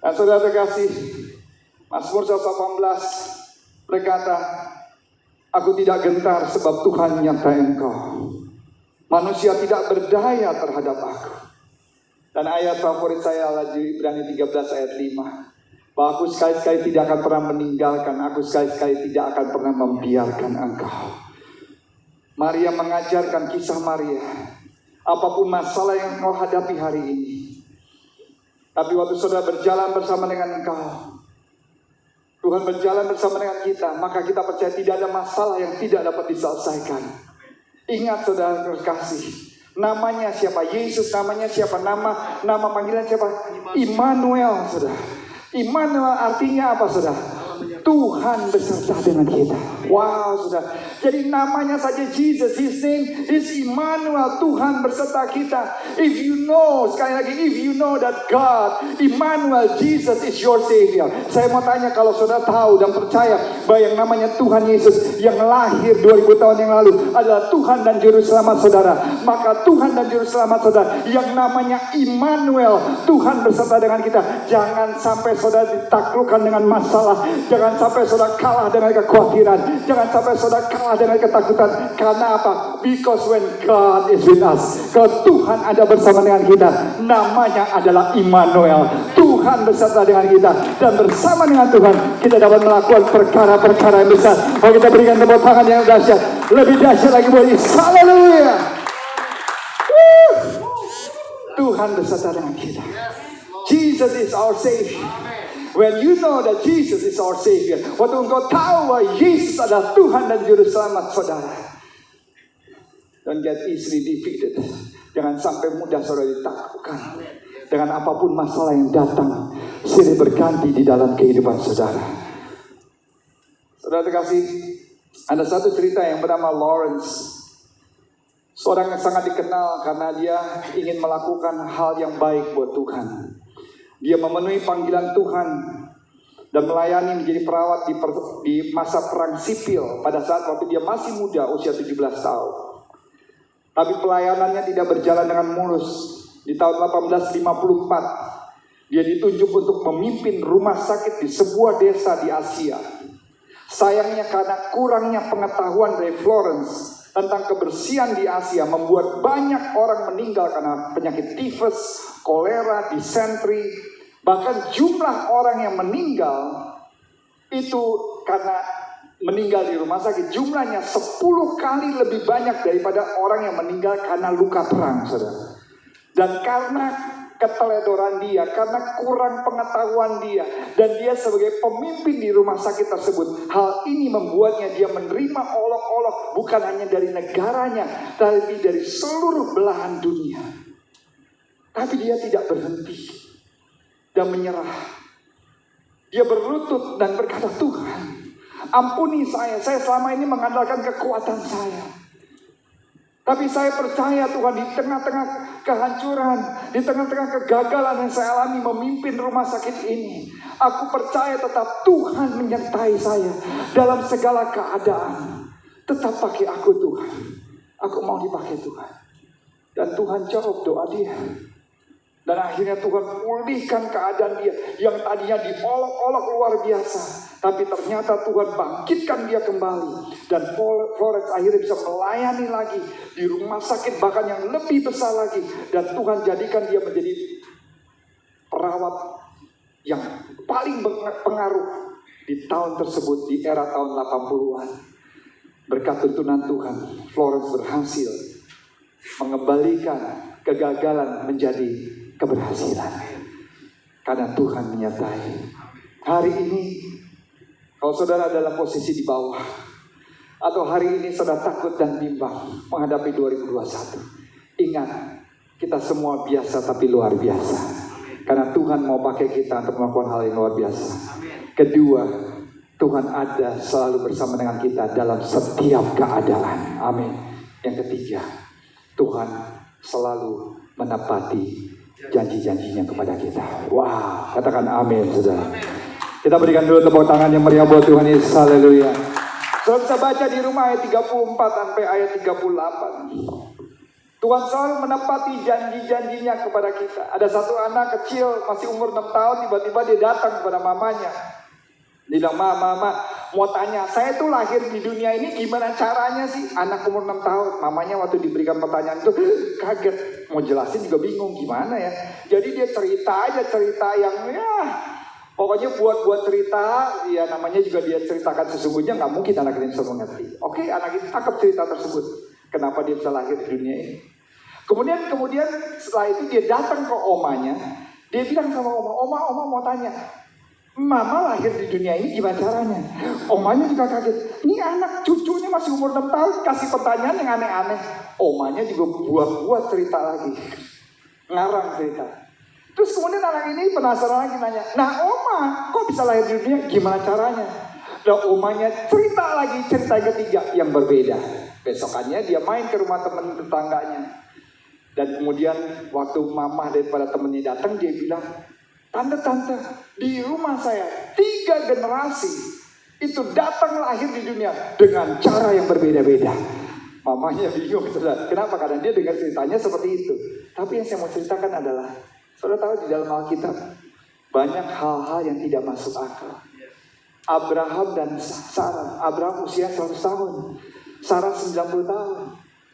Dan saudara terkasih, Mazmur 118 berkata, aku tidak gentar sebab Tuhan menyertai engkau. Manusia tidak berdaya terhadap aku. Dan ayat favorit saya adalah di Ibrani 13 ayat 5. Bahwa aku sekali-sekali tidak akan pernah meninggalkan, aku sekali-sekali tidak akan pernah membiarkan engkau. Maria mengajarkan kisah Maria. Apapun masalah yang engkau hadapi hari ini. Tapi waktu saudara berjalan bersama dengan engkau, Tuhan berjalan bersama dengan kita, maka kita percaya tidak ada masalah yang tidak dapat diselesaikan. Ingat saudara terkasih, namanya siapa? Yesus. Namanya siapa? Nama panggilan siapa? Immanuel, saudara. Immanuel artinya apa, saudara? Tuhan beserta dengan kita. Wow, saudara. Jadi namanya saja Jesus. His name is Immanuel. Tuhan beserta kita. If you know, sekali lagi, if you know that God, Immanuel, Jesus is your Savior. Saya mau tanya, kalau saudara tahu dan percaya bahwa yang namanya Tuhan Yesus yang lahir 2000 tahun yang lalu adalah Tuhan dan Juru Selamat saudara, maka Tuhan dan Juru Selamat saudara yang namanya Immanuel, Tuhan beserta dengan kita. Jangan sampai saudara ditaklukkan dengan masalah. Jangan sampai saudara kalah dengan kekhawatiran. Jangan sampai saudara kalah dengan ketakutan. Karena apa? Because when God is with us, kalau Tuhan ada bersama dengan kita, namanya adalah Immanuel. Tuhan beserta dengan kita, dan bersama dengan Tuhan kita dapat melakukan perkara-perkara yang besar. Oh, kita berikan tepuk tangan yang dahsyat, lebih dahsyat lagi buat Yesus. Haleluya. Tuhan beserta dengan kita. Jesus is our Savior. When you know that Jesus is our Savior, waktu engkau tahu bahwa Yesus adalah Tuhan dan Juru Selamat saudara, don't get easily defeated. Jangan sampai mudah saudara ditaklukkan dengan apapun masalah yang datang, silih berganti di dalam kehidupan saudara. Saudara terkasih, ada satu cerita yang bernama Lawrence. Seorang yang sangat dikenal karena dia ingin melakukan hal yang baik buat Tuhan. Dia memenuhi panggilan Tuhan dan melayani menjadi perawat di masa perang sipil pada saat waktu dia masih muda, usia 17 tahun. Tapi pelayanannya tidak berjalan dengan mulus. Di tahun 1854, dia ditunjuk untuk memimpin rumah sakit di sebuah desa di Asia. Sayangnya karena kurangnya pengetahuan dari Florence tentang kebersihan di Asia, membuat banyak orang meninggal karena penyakit tifus, kolera, disentri. Bahkan jumlah orang yang meninggal itu karena meninggal di rumah sakit, jumlahnya 10 kali lebih banyak daripada orang yang meninggal karena luka perang, saudara. Dan karena keteledoran dia, karena kurang pengetahuan dia, dan dia sebagai pemimpin di rumah sakit tersebut, hal ini membuatnya dia menerima olok-olok bukan hanya dari negaranya, tapi dari seluruh belahan dunia. Tapi dia tidak berhenti dan menyerah. Dia berlutut dan berkata, Tuhan, ampuni saya selama ini mengandalkan kekuatan saya. Tapi saya percaya Tuhan, di tengah-tengah kehancuran, di tengah-tengah kegagalan yang saya alami memimpin rumah sakit ini, aku percaya tetap Tuhan menyertai saya dalam segala keadaan. Tetap pakai aku Tuhan. Aku mau dipakai Tuhan. Dan Tuhan jawab doa dia. Dan akhirnya Tuhan pulihkan keadaan dia yang tadinya diolok-olok luar biasa. Tapi ternyata Tuhan bangkitkan dia kembali. Dan Florence akhirnya bisa melayani lagi di rumah sakit bahkan yang lebih besar lagi. Dan Tuhan jadikan dia menjadi perawat yang paling berpengaruh Di tahun tersebut, di era tahun 80-an, berkat tuntunan Tuhan, Florence berhasil mengembalikan kegagalan menjadi keberhasilan. Karena Tuhan menyertai. Hari ini, kalau saudara dalam posisi di bawah, atau hari ini saudara takut dan bimbang menghadapi 2021, ingat, kita semua biasa tapi luar biasa. Karena Tuhan mau pakai kita untuk melakukan hal yang luar biasa. Kedua, Tuhan ada selalu bersama dengan kita dalam setiap keadaan. Amin. Yang ketiga, Tuhan selalu menepati janji-janjinya kepada kita. Wow, katakan amin, saudara. Kita berikan dulu tepuk tangan yang meriah buat Tuhan Yesus. Haleluya. Saudara bisa baca di rumah ayat 34 sampai ayat 38. Tuhan selalu menepati janji-janjinya kepada kita. Ada satu anak kecil masih umur 6 tahun, tiba-tiba dia datang kepada mamanya. Dia bilang, Mama, mau tanya, saya tuh lahir di dunia ini gimana caranya sih? Anak umur 6 tahun. Mamanya waktu diberikan pertanyaan itu kaget. Mau jelasin juga bingung gimana ya. Jadi dia cerita yang pokoknya buat cerita. Ya namanya juga dia ceritakan sesungguhnya, nggak mungkin anak ini bisa mengerti. Oke, anak ini tangkap cerita tersebut. Kenapa dia bisa lahir di dunia ini. Kemudian setelah itu dia datang ke omanya. Dia bilang sama Oma mau tanya, Mama lahir di dunia ini gimana caranya? Omanya juga kaget. Ini anak cucunya masih umur 6 tahun kasih pertanyaan yang aneh-aneh. Omanya juga buat cerita lagi. Ngarang cerita. Terus kemudian anak ini penasaran lagi nanya, nah Oma kok bisa lahir di dunia gimana caranya? Dan omanya cerita lagi cerita yang ketiga yang berbeda. Besokannya dia main ke rumah teman tetangganya. Dan kemudian waktu mamah daripada temennya datang dia bilang, Tante, di rumah saya 3 generasi itu datang lahir di dunia dengan cara yang berbeda-beda. Mamanya bingung, saudara. Kenapa? Karena dia dengar ceritanya seperti itu. Tapi yang saya mau ceritakan adalah, saudara tahu di dalam Alkitab banyak hal-hal yang tidak masuk akal. Abraham dan Sarah. Abraham usia 100 tahun. Sarah 90 tahun.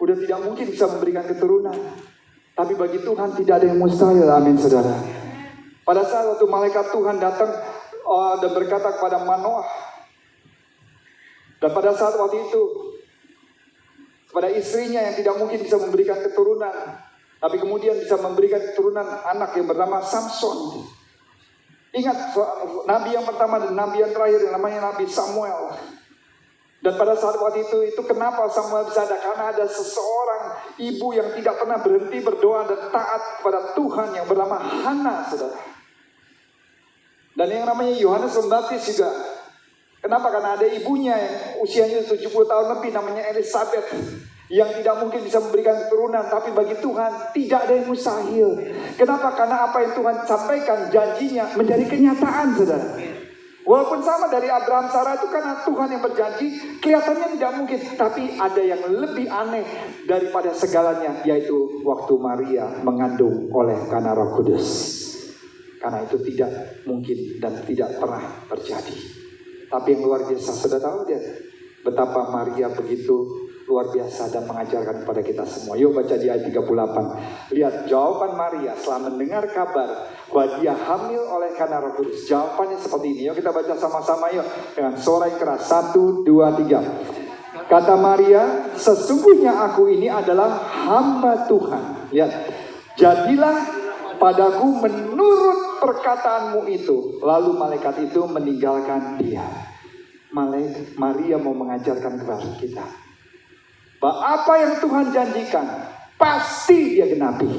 Udah tidak mungkin bisa memberikan keturunan. Tapi bagi Tuhan tidak ada yang mustahil. Amin, saudara. Pada saat waktu malaikat Tuhan datang dan berkata kepada Manoah, dan pada saat waktu itu kepada istrinya yang tidak mungkin bisa memberikan keturunan, tapi kemudian bisa memberikan keturunan anak yang bernama Samson. Ingat, nabi yang pertama dan nabi yang terakhir yang namanya Nabi Samuel. Dan pada saat waktu itu kenapa Samuel bisa ada? Karena ada seseorang ibu yang tidak pernah berhenti berdoa dan taat kepada Tuhan yang bernama Hana, saudara. Dan yang namanya Yohanes Pembaptis juga. Kenapa? Karena ada ibunya yang usianya 70 tahun lebih namanya Elizabeth. Yang tidak mungkin bisa memberikan keturunan. Tapi bagi Tuhan tidak ada yang mustahil. Kenapa? Karena apa yang Tuhan sampaikan janjinya menjadi kenyataan, saudara. Walaupun sama dari Abraham Sarah itu karena Tuhan yang berjanji, kelihatannya tidak mungkin. Tapi ada yang lebih aneh daripada segalanya, yaitu waktu Maria mengandung oleh karena Roh Kudus. Karena itu tidak mungkin dan tidak pernah terjadi. Tapi yang luar biasa, sudah tahu dia betapa Maria begitu luar biasa dan mengajarkan kepada kita semua. Yuk baca di ayat 38. Lihat jawaban Maria setelah mendengar kabar bahwa dia hamil oleh karena Roh Kudus. Jawabannya seperti ini. Yuk kita baca sama-sama yuk dengan suara yang keras. 1, 2, 3. Kata Maria, sesungguhnya aku ini adalah hamba Tuhan. Lihat, jadilah padaku menurut perkataanmu itu. Lalu malaikat itu meninggalkan dia. Maria mau mengajarkan kepada kita bahwa apa yang Tuhan janjikan pasti dia genapi.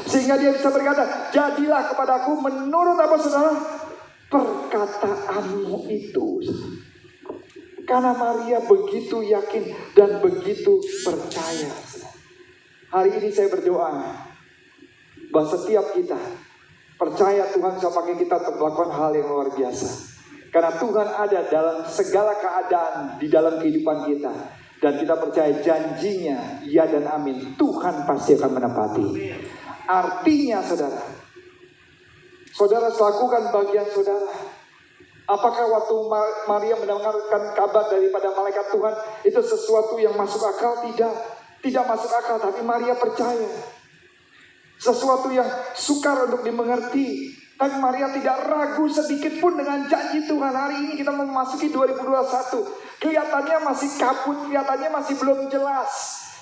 Sehingga dia bisa berkata, jadilah kepadaku menurut apa, saudara? Perkataanmu itu. Karena Maria begitu yakin dan begitu percaya. Hari ini saya berdoa bahwa setiap kita percaya Tuhan bisa pakai kita untuk melakukan hal yang luar biasa. Karena Tuhan ada dalam segala keadaan di dalam kehidupan kita. Dan kita percaya janjinya, ya dan amin. Tuhan pasti akan menepati. Artinya saudara, saudara lakukan bagian saudara. Apakah waktu Maria mendengarkan kabar daripada malaikat Tuhan itu sesuatu yang masuk akal? Tidak masuk akal, tapi Maria percaya. Sesuatu yang sukar untuk dimengerti. Tapi Maria tidak ragu sedikit pun dengan janji Tuhan. Hari ini kita memasuki 2021. Kelihatannya masih kabut, kelihatannya masih belum jelas.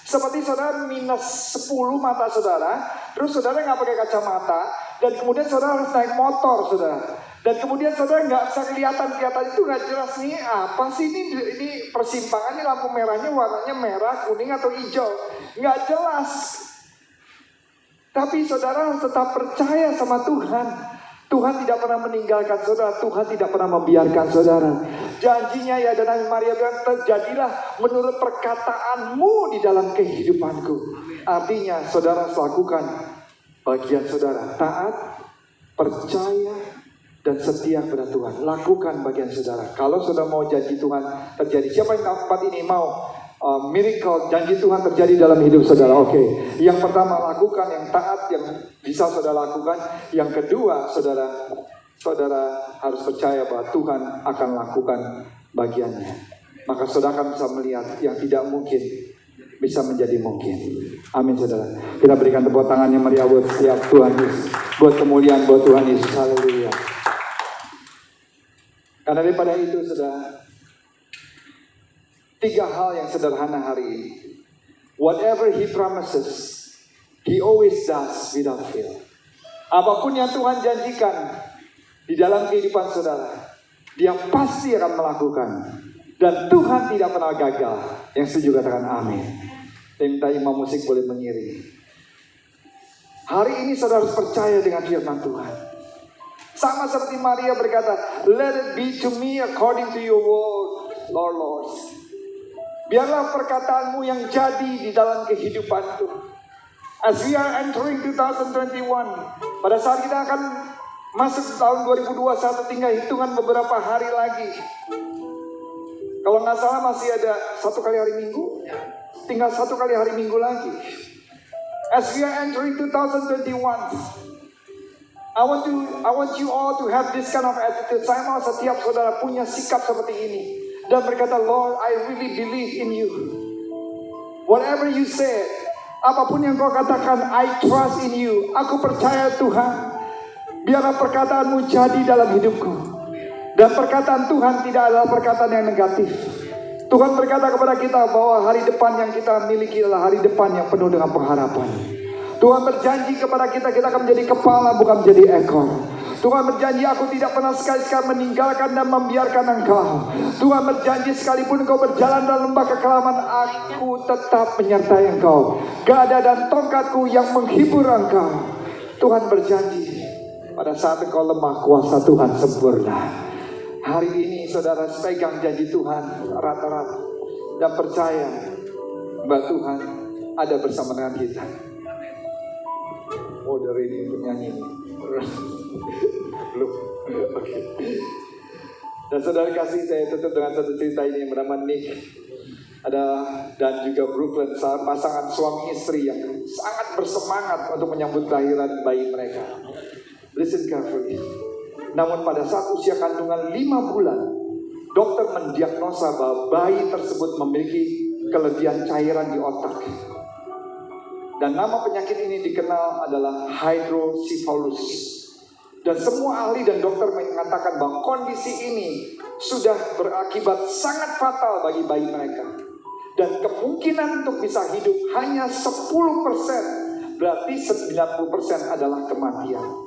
Seperti saudara minus 10 mata saudara, terus saudara nggak pakai kacamata, dan kemudian saudara harus naik motor saudara. Dan kemudian saudara nggak bisa kelihatan itu nggak jelas nih apa sih ini persimpangan, ini lampu merahnya warnanya merah, kuning atau hijau, nggak jelas. Tapi saudara tetap percaya sama Tuhan. Tuhan tidak pernah meninggalkan saudara, Tuhan tidak pernah membiarkan saudara. Janjinya ya, dan Nabi Maria bilang, terjadilah menurut perkataanmu di dalam kehidupanku. Artinya saudara harus lakukan bagian saudara, taat, percaya, dan setia kepada Tuhan. Lakukan bagian saudara. Kalau saudara mau janji Tuhan terjadi, siapa yang tempat ini mau miracle, janji Tuhan terjadi dalam hidup saudara? Oke. Yang pertama, lakukan yang taat, yang bisa saudara lakukan. Yang kedua, saudara harus percaya bahwa Tuhan akan lakukan bagiannya. Maka saudara akan bisa melihat yang tidak mungkin bisa menjadi mungkin. Amin saudara. Kita berikan tepuk tangan yang meriah buat setiap Tuhan Yesus, buat kemuliaan buat Tuhan Yesus. Haleluya. Karena daripada itu saudara, 3 hal yang sederhana hari ini. Whatever He promises, He always does without fail. Apapun yang Tuhan janjikan di dalam kehidupan saudara, Dia pasti akan melakukan. Dan Tuhan tidak pernah gagal. Yang setuju katakan amin. Dan minta imam musik boleh mengiringi. Hari ini saudara harus percaya dengan firman Tuhan. Sama seperti Maria berkata, let it be to me according to your word, Lord. Biarlah perkataanmu yang jadi di dalam kehidupanku. As we are entering 2021, pada saat kita akan masuk tahun 2021, tinggal hitungan beberapa hari lagi. Kalau nggak salah masih ada 1 kali hari Minggu, tinggal 1 kali hari Minggu lagi. As we are entering 2021, I want you all to have this kind of attitude. Saya mau setiap saudara punya sikap seperti ini. Dan berkata, Lord, I really believe in you. Whatever you say, apapun yang kau katakan, I trust in you. Aku percaya Tuhan. Biarlah perkataanmu jadi dalam hidupku. Dan perkataan Tuhan tidak adalah perkataan yang negatif. Tuhan berkata kepada kita bahwa hari depan yang kita miliki adalah hari depan yang penuh dengan pengharapan. Tuhan berjanji kepada kita, kita akan menjadi kepala bukan menjadi ekor. Tuhan berjanji, aku tidak pernah sekali-sekali meninggalkan dan membiarkan engkau. Tuhan berjanji, sekalipun engkau berjalan dalam lembah kekelaman, aku tetap menyertai engkau. Gada dan tongkatku yang menghibur engkau. Tuhan berjanji, pada saat engkau lemah, kuasa Tuhan sempurna. Hari ini saudara pegang janji Tuhan rata-rata dan percaya bahwa Tuhan ada bersama dengan kita. Oh, dari ini untuk nyanyi ini. Belum. Oke. Dan saudara kasih, saya tutup dengan satu cerita ini yang bernama Nick. Dan juga Brooklyn, pasangan suami istri yang sangat bersemangat untuk menyambut kelahiran bayi mereka. Listen carefully. Namun pada saat usia kandungan 5 bulan, dokter mendiagnosa bahwa bayi tersebut memiliki kelebihan cairan di otak. Dan nama penyakit ini dikenal adalah hydrocephalus. Dan semua ahli dan dokter mengatakan bahwa kondisi ini sudah berakibat sangat fatal bagi bayi mereka. Dan kemungkinan untuk bisa hidup hanya 10%, berarti 90% adalah kematian.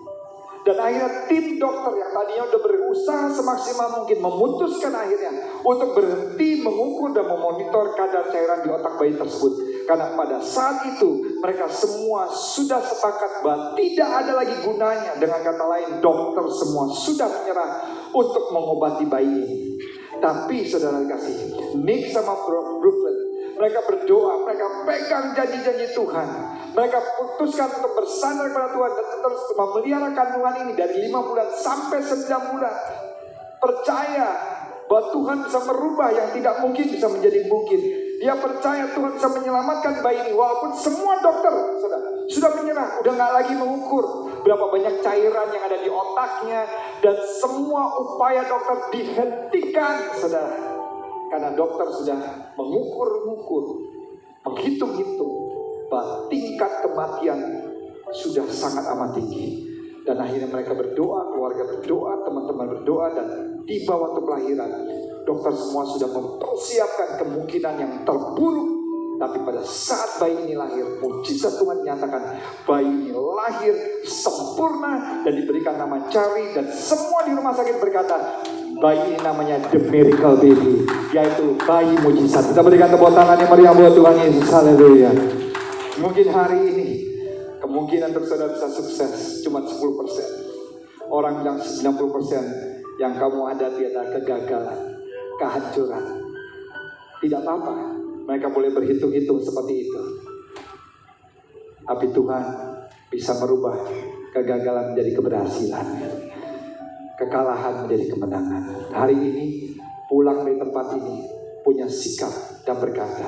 Dan akhirnya tim dokter yang tadinya udah berusaha semaksimal mungkin memutuskan akhirnya untuk berhenti mengukur dan memonitor kadar cairan di otak bayi tersebut. Karena pada saat itu mereka semua sudah sepakat bahwa tidak ada lagi gunanya. Dengan kata lain, dokter semua sudah menyerah untuk mengobati bayi ini. Tapi saudara kasih, Nick sama Brooklyn, mereka berdoa, mereka pegang janji-janji Tuhan. Mereka putuskan untuk bersandar kepada Tuhan dan terus memelihara kandungan ini dari 5 bulan sampai 9 bulan. Percaya bahwa Tuhan bisa merubah yang tidak mungkin bisa menjadi mungkin. Dia percaya Tuhan bisa menyelamatkan bayi ini. Walaupun semua dokter sudah menyerah, udah gak lagi mengukur berapa banyak cairan yang ada di otaknya. Dan semua upaya dokter dihentikan, saudara. Karena dokter sudah mengukur-ngukur, menghitung-hitung bahwa tingkat kematian sudah sangat amat tinggi. Dan akhirnya mereka berdoa, keluarga berdoa, teman-teman berdoa, dan tiba waktu kelahiran. Dokter semua sudah mempersiapkan kemungkinan yang terburuk. Tapi pada saat bayi ini lahir, mujizat Tuhan nyatakan bayi ini lahir sempurna dan diberikan nama Charlie. Dan semua di rumah sakit berkata, bayi ini namanya The Miracle Baby, yaitu bayi mujizat. Kita berikan tepuk tangan yang meriah buat Tuhan Yesus. Haleluya. Mungkin hari ini kemungkinan untuk saudara bisa sukses cuma 10%. Orang bilang 90% yang kamu hadapi adalah kegagalan, kehancuran. Tidak apa-apa, mereka boleh berhitung-hitung seperti itu. Tapi Tuhan bisa merubah kegagalan menjadi keberhasilan, kekalahan menjadi kemenangan. Hari ini pulang dari tempat ini punya sikap dan berkata,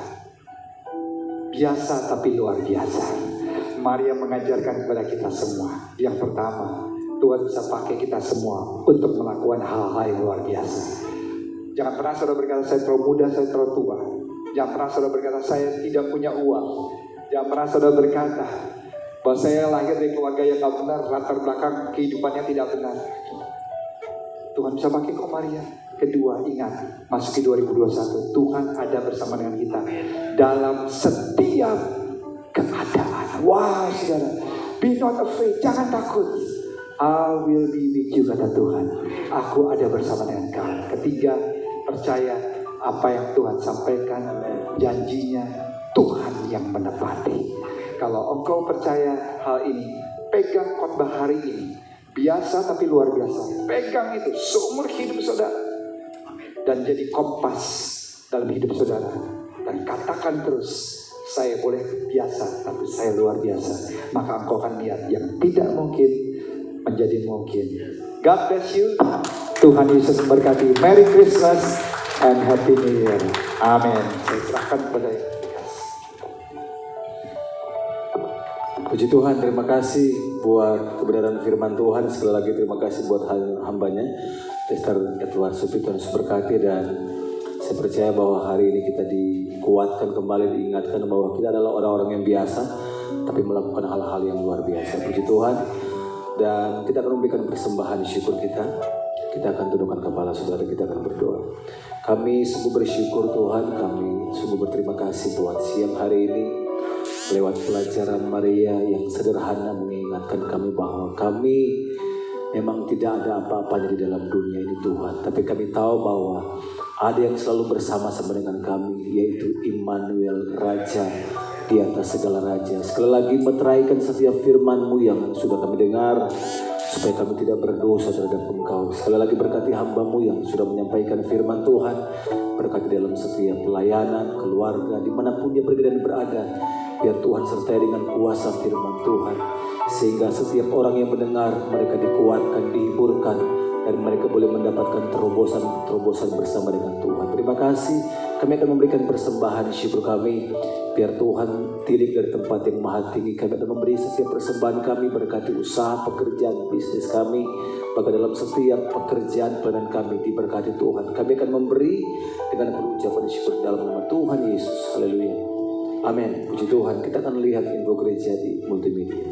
biasa tapi luar biasa. Maria mengajarkan kepada kita semua. Yang pertama, Tuhan bisa pakai kita semua untuk melakukan hal-hal yang luar biasa. Jangan pernah saudara berkata, saya terlalu muda, saya terlalu tua. Jangan pernah saudara berkata, saya tidak punya uang. Jangan pernah saudara berkata bahwa saya lahir dari keluarga yang tidak benar, latar belakang kehidupannya tidak benar. Tuhan bisa pakai kok Maria. Kedua, ingat, masuk ke 2021, Tuhan ada bersama dengan kita dalam setiap keadaan. Wah, saudara, be not afraid, jangan takut. I will be with you, kata Tuhan. Aku ada bersama dengan kamu. Ketiga, percaya apa yang Tuhan sampaikan, janjinya Tuhan yang menepati. Kalau engkau percaya hal ini, pegang khotbah hari ini. Biasa tapi luar biasa. Pegang itu seumur hidup saudara. Dan jadi kompas dalam hidup saudara. Dan katakan terus, saya boleh biasa tapi saya luar biasa. Maka engkau akan lihat yang tidak mungkin menjadi mungkin. God bless you. Tuhan Yesus memberkati. Merry Christmas and Happy New Year. Amin. Saya serahkan kepada Puji Tuhan, terima kasih buat kebenaran firman Tuhan. Sekali lagi terima kasih buat hambanya Pastor Edward Supi. Tuhan berkati, dan saya percaya bahwa hari ini kita dikuatkan kembali, diingatkan bahwa kita adalah orang-orang yang biasa tapi melakukan hal-hal yang luar biasa. Puji Tuhan. Dan kita akan memberikan persembahan syukur kita. Kita akan tundukkan kepala saudara, kita akan berdoa. Kami sungguh bersyukur Tuhan, kami sungguh berterima kasih buat siang hari ini. Lewat pelajaran Maria yang sederhana mengingatkan kami bahwa kami memang tidak ada apa-apanya di dalam dunia ini Tuhan. Tapi kami tahu bahwa ada yang selalu bersama-sama dengan kami, yaitu Immanuel, Raja di atas segala raja. Sekali lagi meteraikan setiap firman-Mu yang sudah kami dengar, supaya kami tidak berdosa terhadap Engkau. Sekali lagi berkati hamba-Mu yang sudah menyampaikan firman Tuhan. Berkati dalam setiap pelayanan, keluarga, dimanapun dia pergi dan berada. Biar Tuhan sertai dengan kuasa firman Tuhan. Sehingga setiap orang yang mendengar, mereka dikuatkan, dihiburkan, dan mereka boleh mendapatkan terobosan bersama dengan Tuhan. Terima kasih. Kami akan memberikan persembahan syukur kami. Biar Tuhan tilik dari tempat yang maha tinggi. Kami akan memberi setiap persembahan kami, berkati usaha, pekerjaan, bisnis kami. Bahkan dalam setiap pekerjaan pelayanan kami diberkati Tuhan. Kami akan memberi dengan pengucapan syukur dalam nama Tuhan Yesus. Haleluya. Amin. Puji Tuhan. Kita akan lihat info gereja di multimedia.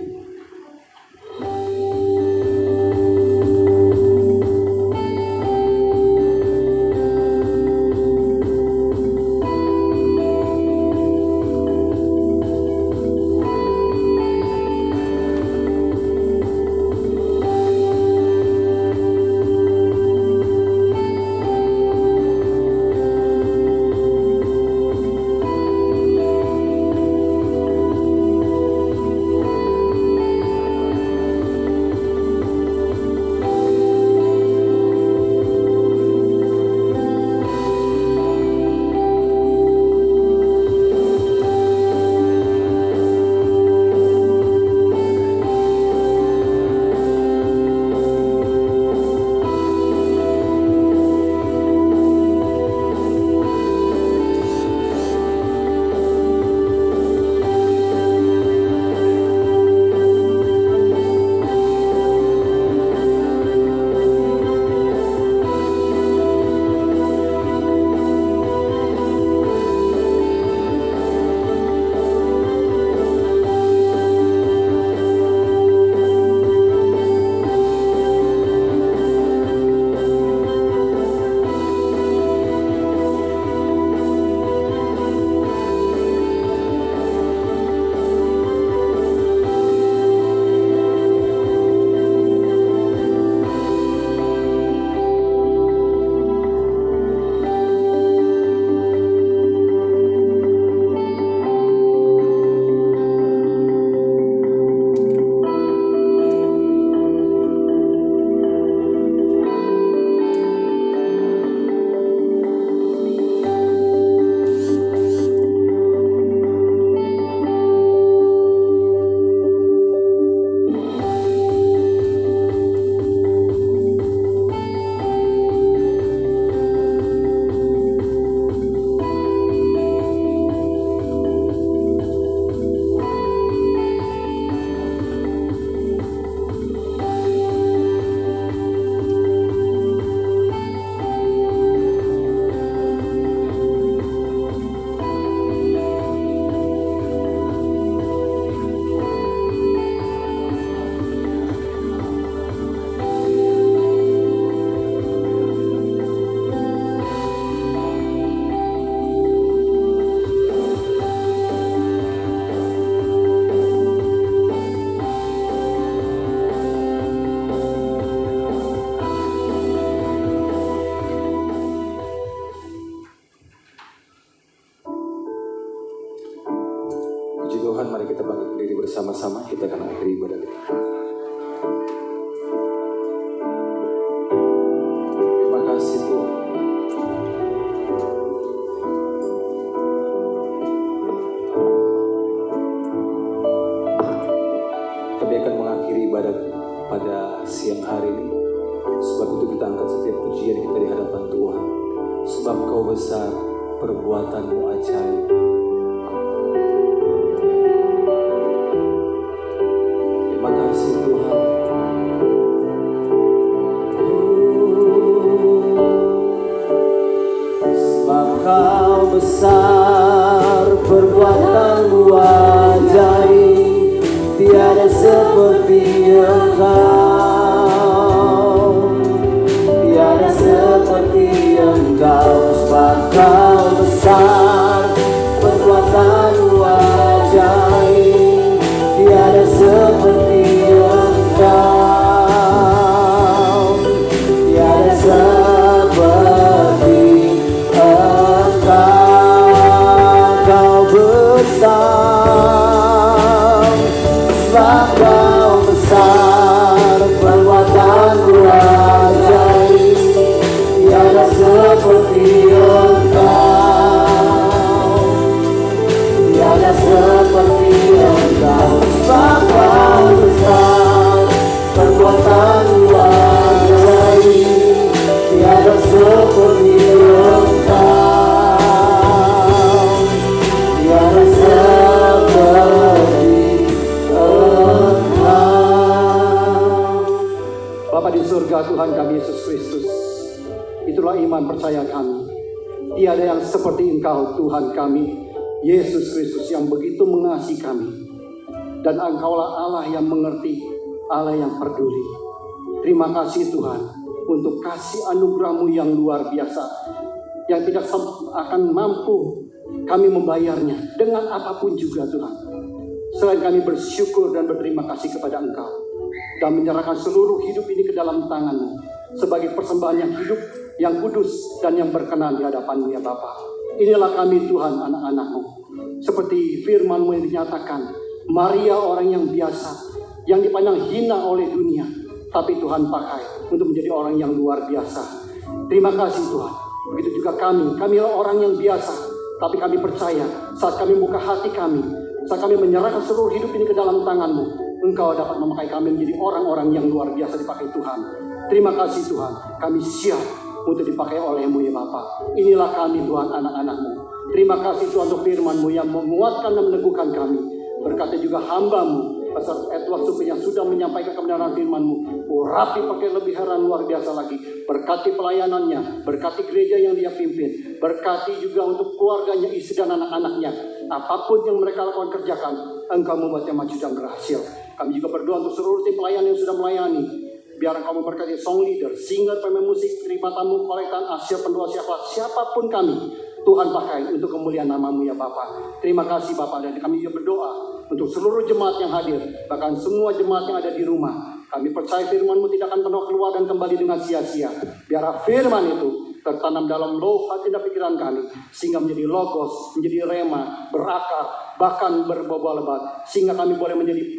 bersama-sama kita akan akhiri ibadah kita. Terima kasih Tuhan. Kami akan mengakhiri ibadat pada siang hari ini. Sebab itu kita angkat setiap pujian kita di hadapan Tuhan. Sebab Kau besar, perbuatanmu ajaib. Terima kasih Tuhan. Sebab Kau besar, perbuatanmu ajaib. Tiada seperti Engkau, tiada seperti Engkau. Sebab Kau besar, perbuatanmu ajaib. Tiada seperti Engkau, tiada seperti Engkau. Kau besar, sebab Kau besar, perbuatanmu ajaib. Tiada seperti Engkau, tiada seperti Engkau. Sebab Kau besar, perbuatanmu ajaib. Tiada seperti Engkau, tiada seperti Bapa di surga, Tuhan kami Yesus Kristus, itulah iman percaya kami. Tiada yang seperti Engkau, Tuhan kami Yesus Kristus, yang begitu mengasihi kami. Dan Engkaulah Allah yang mengerti, Allah yang peduli. Terima kasih Tuhan untuk kasih anugerah-Mu yang luar biasa, yang tidak akan mampu kami membayarnya dengan apapun juga Tuhan. Selain kami bersyukur dan berterima kasih kepada Engkau dan menyerahkan seluruh hidup ini ke dalam tangan-Mu sebagai persembahan yang hidup, yang kudus, dan yang berkenan di hadapan-Mu ya Bapa. Inilah kami Tuhan, anak-anak-Mu. Seperti firman-Mu yang dinyatakan, Maria orang yang biasa, yang dipandang hina oleh dunia, tapi Tuhan pakai untuk menjadi orang yang luar biasa. Terima kasih Tuhan. Begitu juga kami orang yang biasa, tapi kami percaya saat kami buka hati kami, saat kami menyerahkan seluruh hidup ini ke dalam tangan-Mu, Engkau dapat memakai kami menjadi orang-orang yang luar biasa dipakai Tuhan. Terima kasih Tuhan, kami siap untuk dipakai oleh-Mu ya Bapa. Inilah kami Tuhan, anak-anak-Mu. Terima kasih Tuhan untuk firman-Mu yang menguatkan dan meneguhkan kami. Berkati juga hamba-Mu, Pastor Edward Supri yang sudah menyampaikan kebenaran firman-Mu. Urapi pakai lebih heran luar biasa lagi. Berkati pelayanannya, berkati gereja yang dia pimpin. Berkati juga untuk keluarganya, istri dan anak-anaknya. Apapun yang mereka lakukan kerjakan, Engkau membuatnya maju dan berhasil. Kami juga berdoa untuk seluruh tim pelayan yang sudah melayani. Biar Engkau memberkati song leader, singer, pemain musik, terima tamu, kolektan, asyir, pendoa, siapapun kami. Tuhan pakai untuk kemuliaan nama-Mu ya Bapa. Terima kasih Bapa, dan kami juga berdoa untuk seluruh jemaat yang hadir, bahkan semua jemaat yang ada di rumah. Kami percaya firman-Mu tidak akan pernah keluar dan kembali dengan sia-sia. Biar firman itu tertanam dalam loh hati dan pikiran kami, sehingga menjadi logos, menjadi rema, berakar, bahkan berbuah lebat, sehingga kami boleh menjadi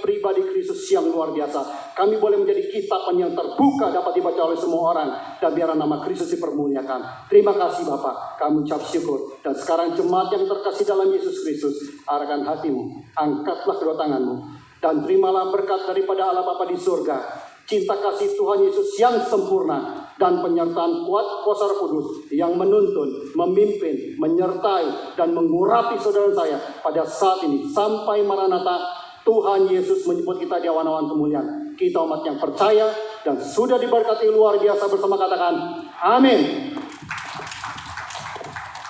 pribadi Kristus yang luar biasa. Kami boleh menjadi kitaban yang terbuka, dapat dibaca oleh semua orang, dan biar nama Kristus dipermuliakan. Terima kasih Bapa, kami ucap syukur. Dan sekarang jemaat yang terkasih dalam Yesus Kristus, arahkan hatimu, angkatlah kedua tanganmu, dan terimalah berkat daripada Allah Bapa di surga, cinta kasih Tuhan Yesus yang sempurna, dan penyertaan kuat kuasa Roh Kudus yang menuntun, memimpin, menyertai, dan mengurapi saudara saya pada saat ini sampai Maranatha. Tuhan Yesus menyebut kita di awan-awan kemuliaan. Kita umat yang percaya dan sudah diberkati luar biasa bersama, katakan amin.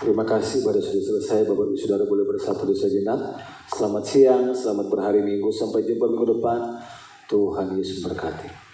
Terima kasih pada sudah selesai. Bapak Ibu Saudara boleh bersatu sejenak. Selamat siang, selamat berhari Minggu. Sampai jumpa minggu depan. Tuhan Yesus berkati.